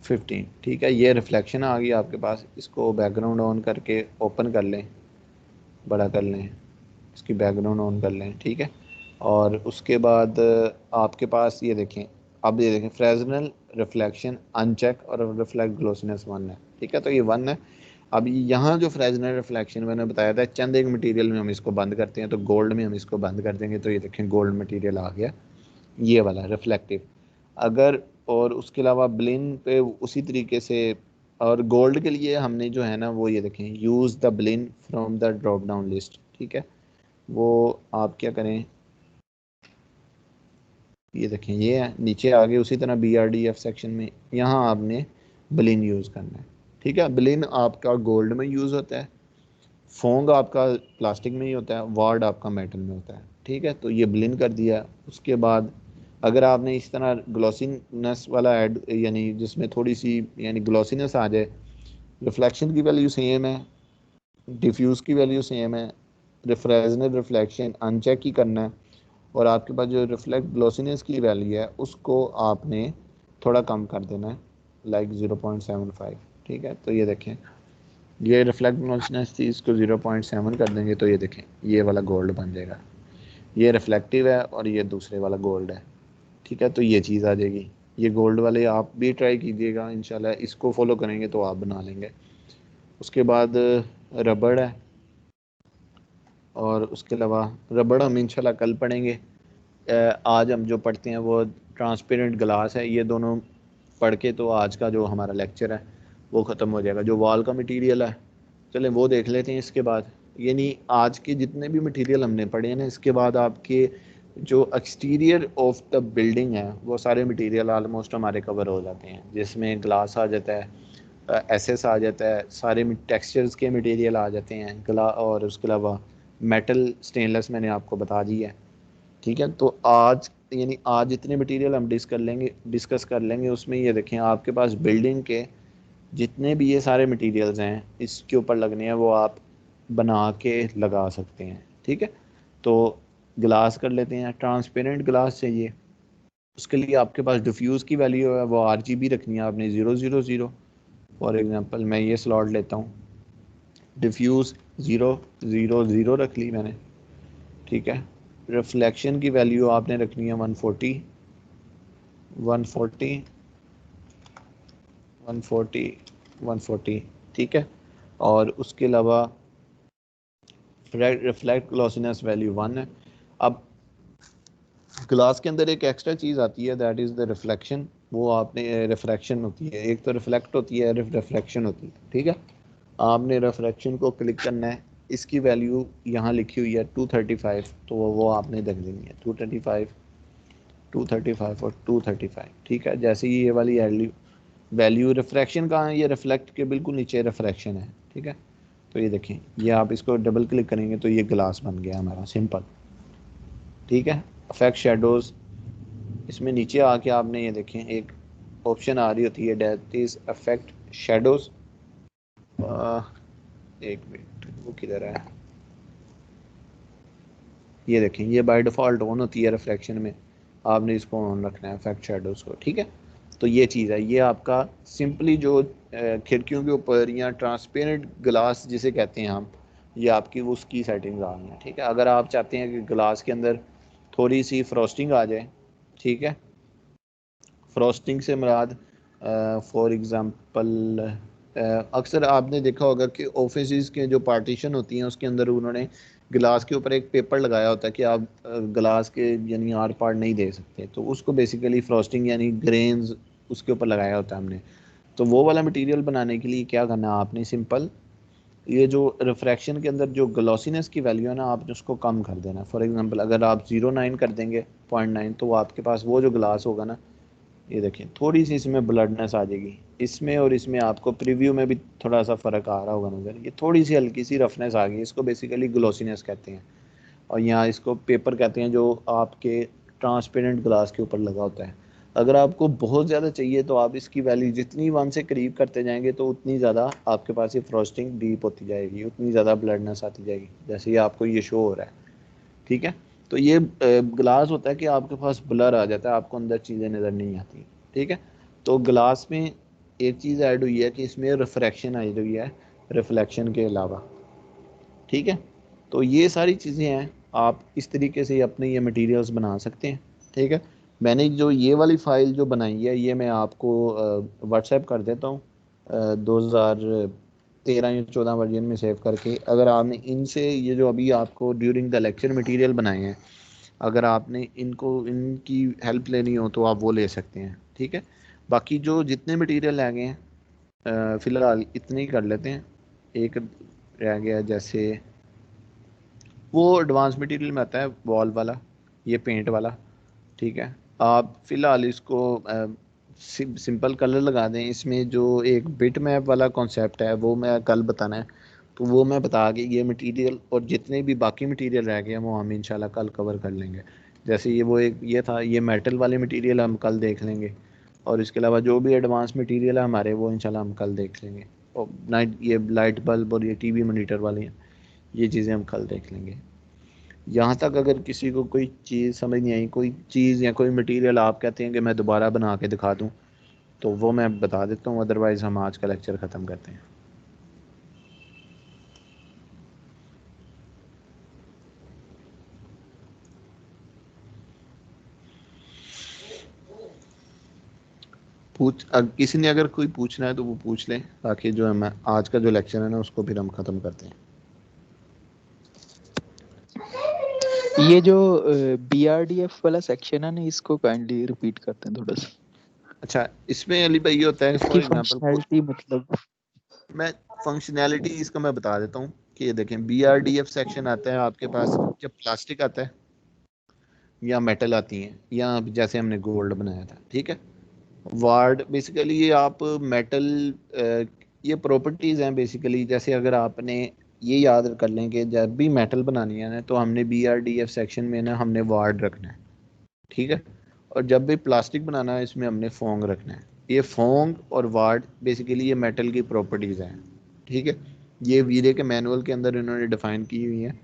15, ठीक है। ये रिफ्लेक्शन आ गई आपके पास। इसको बैकग्राउंड ऑन करके ओपन कर लें, बड़ा कर लें, इसकी बैकग्राउंड ऑन कर लें, ठीक है। और उसके बाद आपके पास ये देखें, अब ये देखें फ्रेजनल रिफ्लेक्शन अनचेक और रिफ्लेक्ट ग्लोसिनेस 1 है, ठीक है। तो ये 1 है। अब यहाँ जो फ्रेजनल रिफ्लेक्शन मैंने बताया था, चंद एक मटेरियल में हम इसको बंद करते हैं, तो गोल्ड में हम इसको बंद कर देंगे, तो ये देखें गोल्ड मटेरियल आ गया ये वाला रिफ्लेक्टिव। अगर और उसके अलावा ब्लिन पे उसी तरीके से, और गोल्ड के लिए हमने जो है ना वो ये देखें use the blend from the drop down list, ठीक है। वो आप क्या करें, ये देखें ये है नीचे आगे, उसी तरह BRDF सेक्शन में यहाँ आपने ब्लिन यूज़ करना है, ठीक है। ब्लिन आपका गोल्ड में यूज़ होता है, फोंग आपका प्लास्टिक में ही होता है, वार्ड आपका मेटल में होता है, ठीक है। तो ये ब्लिन कर दिया। उसके बाद अगर आपने इस तरह ग्लॉसीनेस वाला ऐड, यानी जिसमें थोड़ी सी यानी ग्लॉसीनेस आ जाए, रिफ्लेक्शन की वैल्यू सेम है, डिफ्यूज़ की वैल्यू सेम है, फ्रेजनल रिफ्लेक्शन अनचेक ही करना है, और आपके पास जो रिफ्लेक्ट ग्लॉसीनेस की वैल्यू है उसको आपने थोड़ा कम कर देना है, लाइक 0.75, ठीक है। तो ये देखें ये रिफ्लेक्ट ग्लॉसीनेस थी, इसको 0.7 कर देंगे, तो ये देखें ये वाला गोल्ड बन जाएगा। ये रिफ्लेक्टिव है और ये दूसरे वाला गोल्ड है, ठीक है। तो ये चीज़ आ जाएगी। ये गोल्ड वाले आप भी ट्राई कीजिएगा इंशाल्लाह, इसको फॉलो करेंगे तो आप बना लेंगे। उसके बाद रबड़ है, और उसके अलावा रबड़ हम इंशाल्लाह कल पढ़ेंगे। आज हम जो पढ़ते हैं वो ट्रांसपेरेंट ग्लास है। ये दोनों पढ़ के तो आज का जो हमारा लेक्चर है वो ख़त्म हो जाएगा। जो वॉल का मटेरियल है चलें वो देख लेते हैं इसके बाद। यानी आज के जितने भी मटेरियल हमने पढ़े हैं ना, इसके बाद आपके जो एक्सटीरियर ऑफ द बिल्डिंग है वो सारे मटेरियल आलमोस्ट हमारे कवर हो जाते हैं, जिसमें ग्लास आ जाता है, एसएस आ जाता है, सारे टेक्सचर्स के मटेरियल आ जाते हैं, ग्ला और उसके अलावा मेटल स्टेनलेस मैंने आपको बता दी है, ठीक है। तो आज यानी आज जितने मटेरियल हम डिस्कस कर लेंगे उसमें ये देखें आपके पास बिल्डिंग के जितने भी ये सारे मटेरियल्स हैं इसके ऊपर लगने हैं वो आप बना के लगा सकते हैं, ठीक है। तो ग्लास कर लेते हैं, ट्रांसपेरेंट ग्लास चाहिए, उसके लिए आपके पास डिफ्यूज़ की वैल्यू है वो RGB रखनी है आपने 000। फॉर एग्जांपल मैं ये स्लॉट लेता हूँ, डिफ्यूज़ 000 रख ली मैंने, ठीक है। रिफ्लेक्शन की वैल्यू आपने रखनी है 140 140 140 140, ठीक है। और उसके अलावा रिफ्लेक्ट ग्लॉसीनेस वैल्यू 1 है। अब ग्लास के अंदर एक एक्स्ट्रा चीज़ आती है, दैट इज़ द रिफ्लेक्शन। वो आपने रिफ्रैक्शन होती है, एक तो रिफ्लेक्ट होती है, रिफ्रैक्शन होती है, ठीक है। आपने रिफ्रैक्शन को क्लिक करना है, इसकी वैल्यू यहाँ लिखी हुई है 235, तो वो आपने देख लेनी है 235 235 और 235, ठीक है। जैसे ही ये वाली वैल्यू रिफ्रैक्शन कहाँ है, ये रिफ्लेक्ट के बिल्कुल नीचे रिफ्रैक्शन है, ठीक है। तो ये देखें, ये आप इसको डबल क्लिक करेंगे तो ये ग्लास बन गया हमारा सिंपल। ठीक है, अफेक्ट शेडोज़, इसमें नीचे आके आपने ये देखें एक ऑप्शन आ रही होती है दैट इज अफेक्ट शेडोज़। एक मिनट, वो किधर है, ये देखें ये बाय डिफ़ॉल्ट ऑन होती है रिफ्लेक्शन में, आपने इसको ऑन रखना है अफेक्ट शेडोज़ को। ठीक है, तो ये चीज़ है, ये आपका सिंपली जो खिड़कियों के ऊपर या ट्रांसपेरेंट ग्लास जिसे कहते हैं हम, ये आपकी वो उसकी सेटिंग्स आ गई हैं। ठीक है, अगर आप चाहते हैं कि ग्लास के अंदर थोड़ी सी फ्रॉस्टिंग आ जाए, ठीक है, फ्रॉस्टिंग से मुराद फॉर एग्ज़ाम्पल अक्सर आपने देखा होगा कि ऑफिस के जो पार्टीशन होती हैं उसके अंदर उन्होंने गिलास के ऊपर एक पेपर लगाया होता है कि आप गिलास के यानी आर पार नहीं दे सकते, तो उसको बेसिकली फ्रॉस्टिंग यानी ग्रेन्स उसके ऊपर लगाया होता है हमने। तो वो वाला मटेरियल बनाने के लिए क्या करना है आपने, सिंपल ये जो रिफ्रैक्शन के अंदर जो ग्लॉसीनेस की वैल्यू है ना, आपने उसको कम कर देना है। फॉर एग्जांपल अगर आप 0.9 कर देंगे 0.9, तो आपके पास वो जो ग्लास होगा ना, ये देखिए थोड़ी सी इसमें ब्लडनेस आ जाएगी, इसमें और इसमें आपको प्रीव्यू में भी थोड़ा सा फ़र्क आ रहा होगा नज़र, ये थोड़ी सी हल्की सी रफनेस आ गई, इसको बेसिकली ग्लोसीनेस कहते हैं। और यहाँ इसको पेपर कहते हैं जो आपके ट्रांसपेरेंट ग्लास के ऊपर लगा होता है। अगर आपको बहुत ज़्यादा चाहिए तो आप इसकी वैल्यू जितनी 1 से करीब करते जाएंगे तो उतनी ज़्यादा आपके पास ये फ्रॉस्टिंग डीप होती जाएगी, उतनी ज़्यादा ब्लडनेस आती जाएगी, जैसे ये आपको ये शो हो रहा है। ठीक है, तो ये ग्लास होता है कि आपके पास ब्लर आ जाता है, आपको अंदर चीज़ें नज़र नहीं आती। ठीक है, तो ग्लास में एक चीज़ ऐड हुई है कि इसमें रिफ्रैक्शन आई हुई है रिफ्लेक्शन के अलावा। ठीक है, तो ये सारी चीज़ें हैं, आप इस तरीके से अपने ये मटेरियल्स बना सकते हैं। ठीक है, मैंने जो ये वाली फ़ाइल जो बनाई है ये मैं आपको व्हाट्सएप कर देता हूँ 2013 या 14 वर्जन में सेव करके। अगर आपने इनसे ये जो अभी आपको ड्यूरिंग द लेक्चर मटेरियल बनाए हैं, अगर आपने इनको इनकी हेल्प लेनी हो तो आप वो ले सकते हैं। ठीक है, बाकी जो जितने मटेरियल रह गए हैं फ़िलहाल इतने ही कर लेते हैं। एक रह गया जैसे वो एडवांस मटेरियल में आता है वॉल वाला, ये पेंट वाला। ठीक है, आप फ़िलहाल इसको सिंपल कलर लगा दें। इसमें जो एक बिट मैप वाला कॉन्सेप्ट है वो मैं कल बताना है, तो वो मैं बता के ये मटेरियल और जितने भी बाकी मटेरियल रह गए हैं वो हम इंशाल्लाह कल कवर कर लेंगे। जैसे ये वो एक ये था, ये मेटल वाले मटेरियल हम कल देख लेंगे, और इसके अलावा जो भी एडवांस मटेरियल है हमारे वो इंशाल्लाह हम कल देख लेंगे। और नाइट ये लाइट बल्ब और ये टीवी मॉनिटर वाली हैं, ये चीज़ें हम कल देख लेंगे। यहाँ तक अगर किसी को कोई चीज़ समझ नहीं आई, कोई चीज़ या कोई मटेरियल आप कहते हैं कि मैं दोबारा बना के दिखा दूँ, तो वो मैं बता देता हूँ, अदरवाइज़ हम आज का लेक्चर ख़त्म करते हैं। किसी ने अगर कोई पूछना है तो वो पूछ लें, ताकि जो है मैं आज का जो लेक्चर है ना उसको फिर हम ख़त्म करते हैं। ये जो BRDF वाला सेक्शन है ना, इसको काइंडली रिपीट करते हैं थोड़ा सा, अच्छा, इसमें अली भाई ये होता है इसकी फॉर एग्जांपल फंक्शनैलिटी मतलब। मैं फंक्शनैलिटी इसका मैं बता देता हूँ कि ये देखें BRDF सेक्शन आता है आपके पास जब प्लास्टिक आता है या मेटल आती हैं या जैसे हमने गोल्ड बनाया था। ठीक है, वार्ड बेसिकली ये आप मेटल, ये प्रॉपर्टीज़ हैं बेसिकली। जैसे अगर आपने ये याद कर लें कि जब भी मेटल बनानी है ना तो हमने BRDF सेक्शन में ना हमने वार्ड रखना है। ठीक है, और जब भी प्लास्टिक बनाना है इसमें हमने फोंग रखना है। ये फोंग और वार्ड बेसिकली ये मेटल की प्रॉपर्टीज़ हैं। ठीक है, ये वीरे के मैनुअल के अंदर इन्होंने डिफ़ाइन की हुई हैं,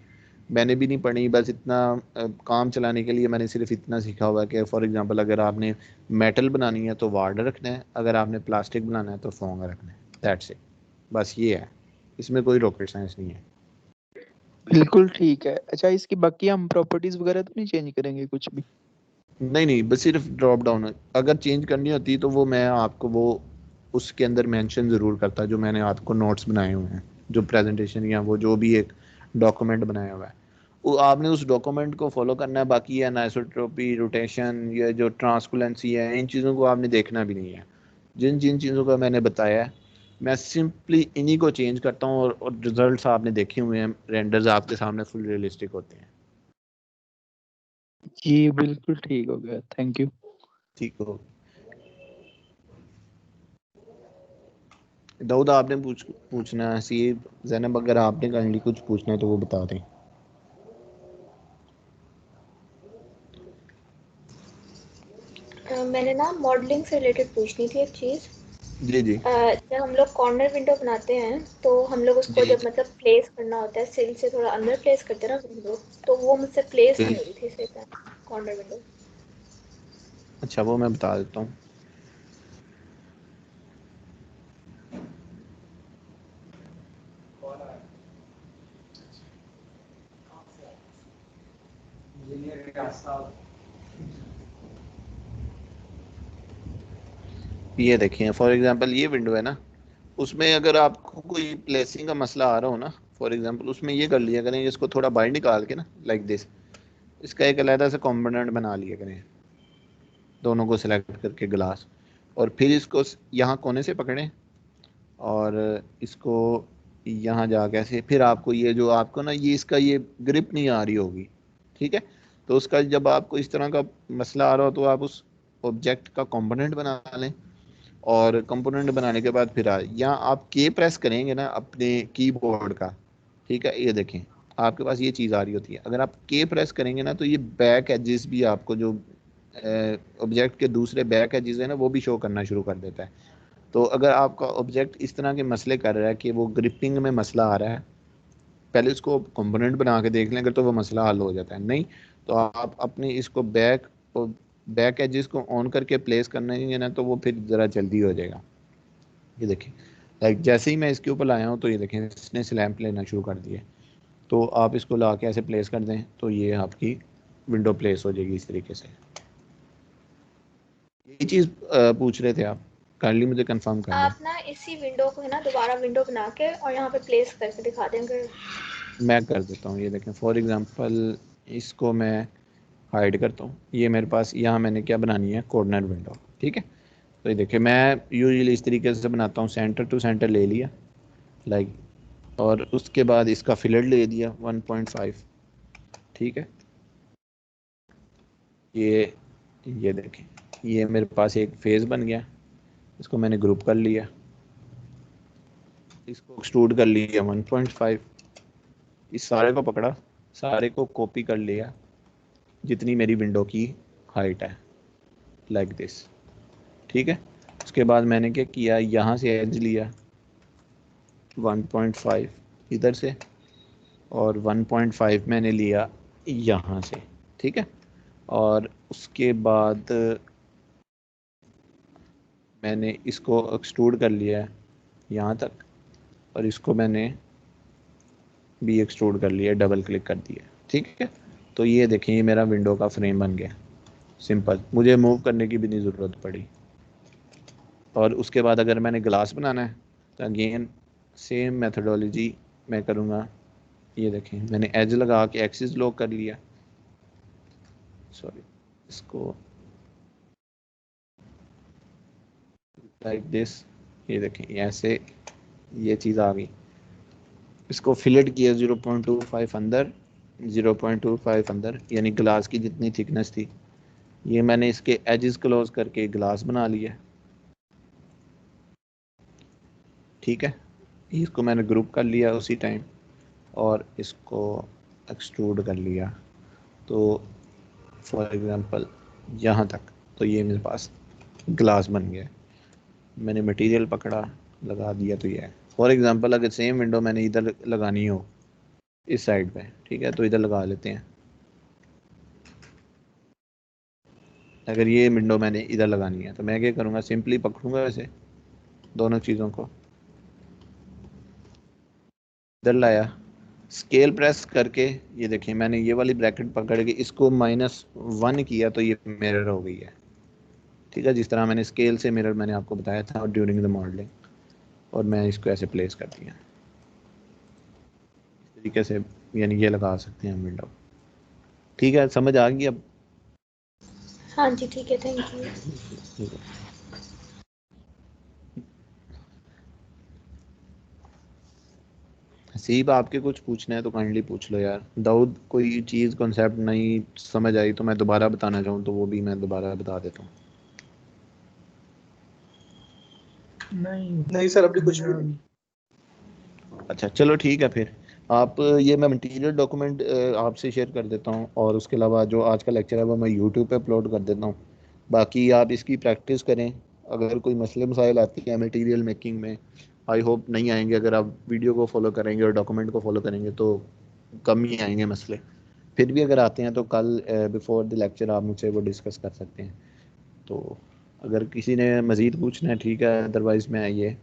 मैंने भी नहीं पढ़ी, बस इतना काम चलाने के लिए मैंने सिर्फ इतना सीखा हुआ है कि फॉर एग्जांपल अगर आपने मेटल बनानी है तो वार्ड रखना है, अगर आपने प्लास्टिक बनाना है तो फोंग रखना है। दैट्स इट, बस ये है, इसमें कोई रॉकेट साइंस नहीं है। बिल्कुल ठीक है। अच्छा, इसकी बाकी हम प्रॉपर्टीज वगैरह तो नहीं चेंज करेंगे कुछ भी? नहीं नहीं, बस सिर्फ ड्रॉप डाउन अगर चेंज करनी होती तो वो मैं आपको वो उसके अंदर मेंशन ज़रूर करता जो मैंने आपको नोट्स बनाए हुए हैं, जो प्रेजेंटेशन या वो जो भी एक डॉक्यूमेंट बनाया हुआ है वो आपने उस डॉक्यूमेंट को फॉलो करना है। बाकी है नाइसोट्रोपी, रोटेशन, ये जो ट्रांसकुलेंसी है, इन चीज़ों को आपने देखना भी नहीं है। जिन जिन चीज़ों का मैंने बताया है मैं सिंपली इन्हीं को चेंज करता हूँ, और रिजल्ट्स आपने देखे हुए हैं, रेंडर्स आपके सामने फुल रियलिस्टिक होते हैं। जी बिल्कुल ठीक हो गया, थैंक यू। ठीक हो, दाऊद आपने पूछना है, हसीब, ज़ैनब, अगर आपने काइंडली कुछ पूछना है तो वो बता दें। मैंने ना मॉडलिंग से रिलेटेड पूछनी थी एक चीज़। जी जी जब हम लोग कॉर्नर विंडो बनाते हैं तो हम लोग उसको जी जब मतलब प्लेस करना होता है, सिल से थोड़ा अंदर प्लेस करते हैं ना विंडो, तो वो मुझसे प्लेस नहीं जी। हो रही थी इसे कॉर्नर विंडो। अच्छा, वो मैं बता देता हूँ। ये देखें, फॉर एग्जांपल ये विंडो है ना, उसमें अगर आपको कोई प्लेसिंग का मसला आ रहा हो ना, फॉर एग्जांपल उसमें ये कर लिया करें, इसको थोड़ा बाहर निकाल के ना, लाइक दिस, इसका एक अलग से कंपोनेंट बना लिया करें, दोनों को सिलेक्ट करके ग्लास, और फिर इसको यहाँ कोने से पकड़ें और इसको यहाँ जाके ऐसे, फिर आपको ये जो आपको ना ये इसका ये ग्रिप नहीं आ रही होगी, ठीक है। तो उसका जब आपको इस तरह का मसला आ रहा हो तो आप उस ऑब्जेक्ट का कंपोनेंट बना लें, और कंपोनेंट बनाने के बाद फिर यहाँ आप के प्रेस करेंगे ना अपने कीबोर्ड का, ठीक है। ये देखें, आपके पास ये चीज़ आ रही होती है, अगर आप के प्रेस करेंगे ना तो ये बैक एजेस भी आपको जो ऑब्जेक्ट के दूसरे बैक एजेस है ना वो भी शो करना शुरू कर देता है। तो अगर आपका ऑब्जेक्ट इस तरह के मसले कर रहा है कि वो ग्रिपिंग में मसला आ रहा है, पहले इसको कंपोनेंट बना के देख लें, अगर तो वो मसला हल हो जाता है, नहीं तो आप अपने इसको बैक एजेस को ऑन करके प्लेस करना है ना, तो वो फिर ज़रा जल्दी हो जाएगा। ये देखें, लाइक जैसे ही मैं इसके ऊपर लाया हूँ तो ये देखें इसने स्लैम्प लेना शुरू कर दिया। तो आप इसको ला के ऐसे प्लेस कर दें तो ये आपकी विंडो प्लेस हो जाएगी इस तरीके से। यही चीज़ पूछ रहे थे आप, काइंडली मुझे कंफर्म कर दें। आप ना इसी विंडो को है ना दोबारा विंडो बना के और यहाँ पे प्लेस करके दिखा देंगे। मैं कर देता हूँ, ये देखें फॉर एग्जांपल इसको मैं हाइड करता हूँ। ये मेरे पास यहाँ मैंने क्या बनानी है, कॉर्नर विंडो, ठीक है। तो ये देखिए मैं यूजुअली इस तरीके से बनाता हूँ, सेंटर टू सेंटर ले लिया लाइक, और उसके बाद इसका फिलर ले दिया 1.5, ठीक है। ये देखें, ये मेरे पास एक फेस बन गया, इसको मैंने ग्रुप कर लिया, इसको एक्सट्रूड कर लिया 1.5, इस सारे को पकड़ा, सारे को कॉपी कर लिया जितनी मेरी विंडो की हाइट है, लाइक दिस, ठीक है। उसके बाद मैंने क्या किया, यहाँ से एज लिया 1.5 इधर से, और 1.5 मैंने लिया यहाँ से, ठीक है। और उसके बाद मैंने इसको एक्सट्रूड कर लिया यहाँ तक, और इसको मैंने भी एक्सट्रूड कर लिया, डबल क्लिक कर दिया, ठीक है। तो ये देखें, ये मेरा विंडो का फ्रेम बन गया, सिंपल, मुझे मूव करने की भी नहीं ज़रूरत पड़ी। और उसके बाद अगर मैंने ग्लास बनाना है तो अगेन सेम मेथडोलॉजी मैं करूँगा। ये देखें मैंने एज लगा के एक्सिस लॉक कर लिया, सॉरी, इसको लाइक दिस, ये देखें ऐसे ये चीज़ आ गई। इसको फिलेट किया 0.25 अंदर, 0.25 अंदर, यानी ग्लास की जितनी थिकनेस थी, ये मैंने इसके एजेस क्लोज करके ग्लास बना लिया, ठीक है। इसको मैंने ग्रुप कर लिया उसी टाइम, और इसको एक्सट्रूड कर लिया, तो फॉर एग्जांपल यहाँ तक, तो ये मेरे पास ग्लास बन गया। मैंने मटेरियल पकड़ा, लगा दिया, तो ये है। फॉर एग्जांपल अगर सेम विंडो मैंने इधर लगानी हो इस साइड पे, ठीक है, तो इधर लगा लेते हैं। अगर ये विंडो मैंने इधर लगानी है तो मैं क्या करूँगा, सिंपली पकड़ूंगा वैसे दोनों चीज़ों को, इधर लाया, स्केल प्रेस करके, ये देखिए मैंने ये वाली ब्रैकेट पकड़ के इसको -1 किया तो ये मिरर हो गई है, ठीक है। जिस तरह मैंने स्केल से मिरर मैंने आपको बताया था ड्यूरिंग द मॉडलिंग, और मैं इसको ऐसे प्लेस कर दिया इस तरीके से, यानी ये लगा सकते हैं हम विंडो, ठीक है। समझ आ गई अब? हाँ जी ठीक है, थैंक यू। ठीक है। हसीब, आपके कुछ पूछना है तो काइंडली पूछ लो यार। दाऊद, कोई चीज़ कॉन्सेप्ट नहीं समझ आई तो मैं दोबारा बताना चाहूँ तो वो भी मैं दोबारा बता देता हूँ। नहीं सर अभी कुछ भी नहीं। अच्छा चलो ठीक है फिर। आप ये मैं मटेरियल डॉक्यूमेंट आपसे शेयर कर देता हूँ, और उसके अलावा जो आज का लेक्चर है वो मैं यूट्यूब पे अपलोड कर देता हूँ। बाकी आप इसकी प्रैक्टिस करें। अगर कोई मसले मसाइल आती है मटेरियल मेकिंग में, आई होप नहीं आएंगे, अगर आप वीडियो को फॉलो करेंगे और डॉक्यूमेंट को फॉलो करेंगे तो कम ही आएंगे मसले। फिर भी अगर आते हैं तो कल बिफोर द लेक्चर आप मुझसे वो डिस्कस कर सकते हैं। तो अगर किसी ने मज़ीद पूछना है ठीक है, अदरवाइज़ मैं ये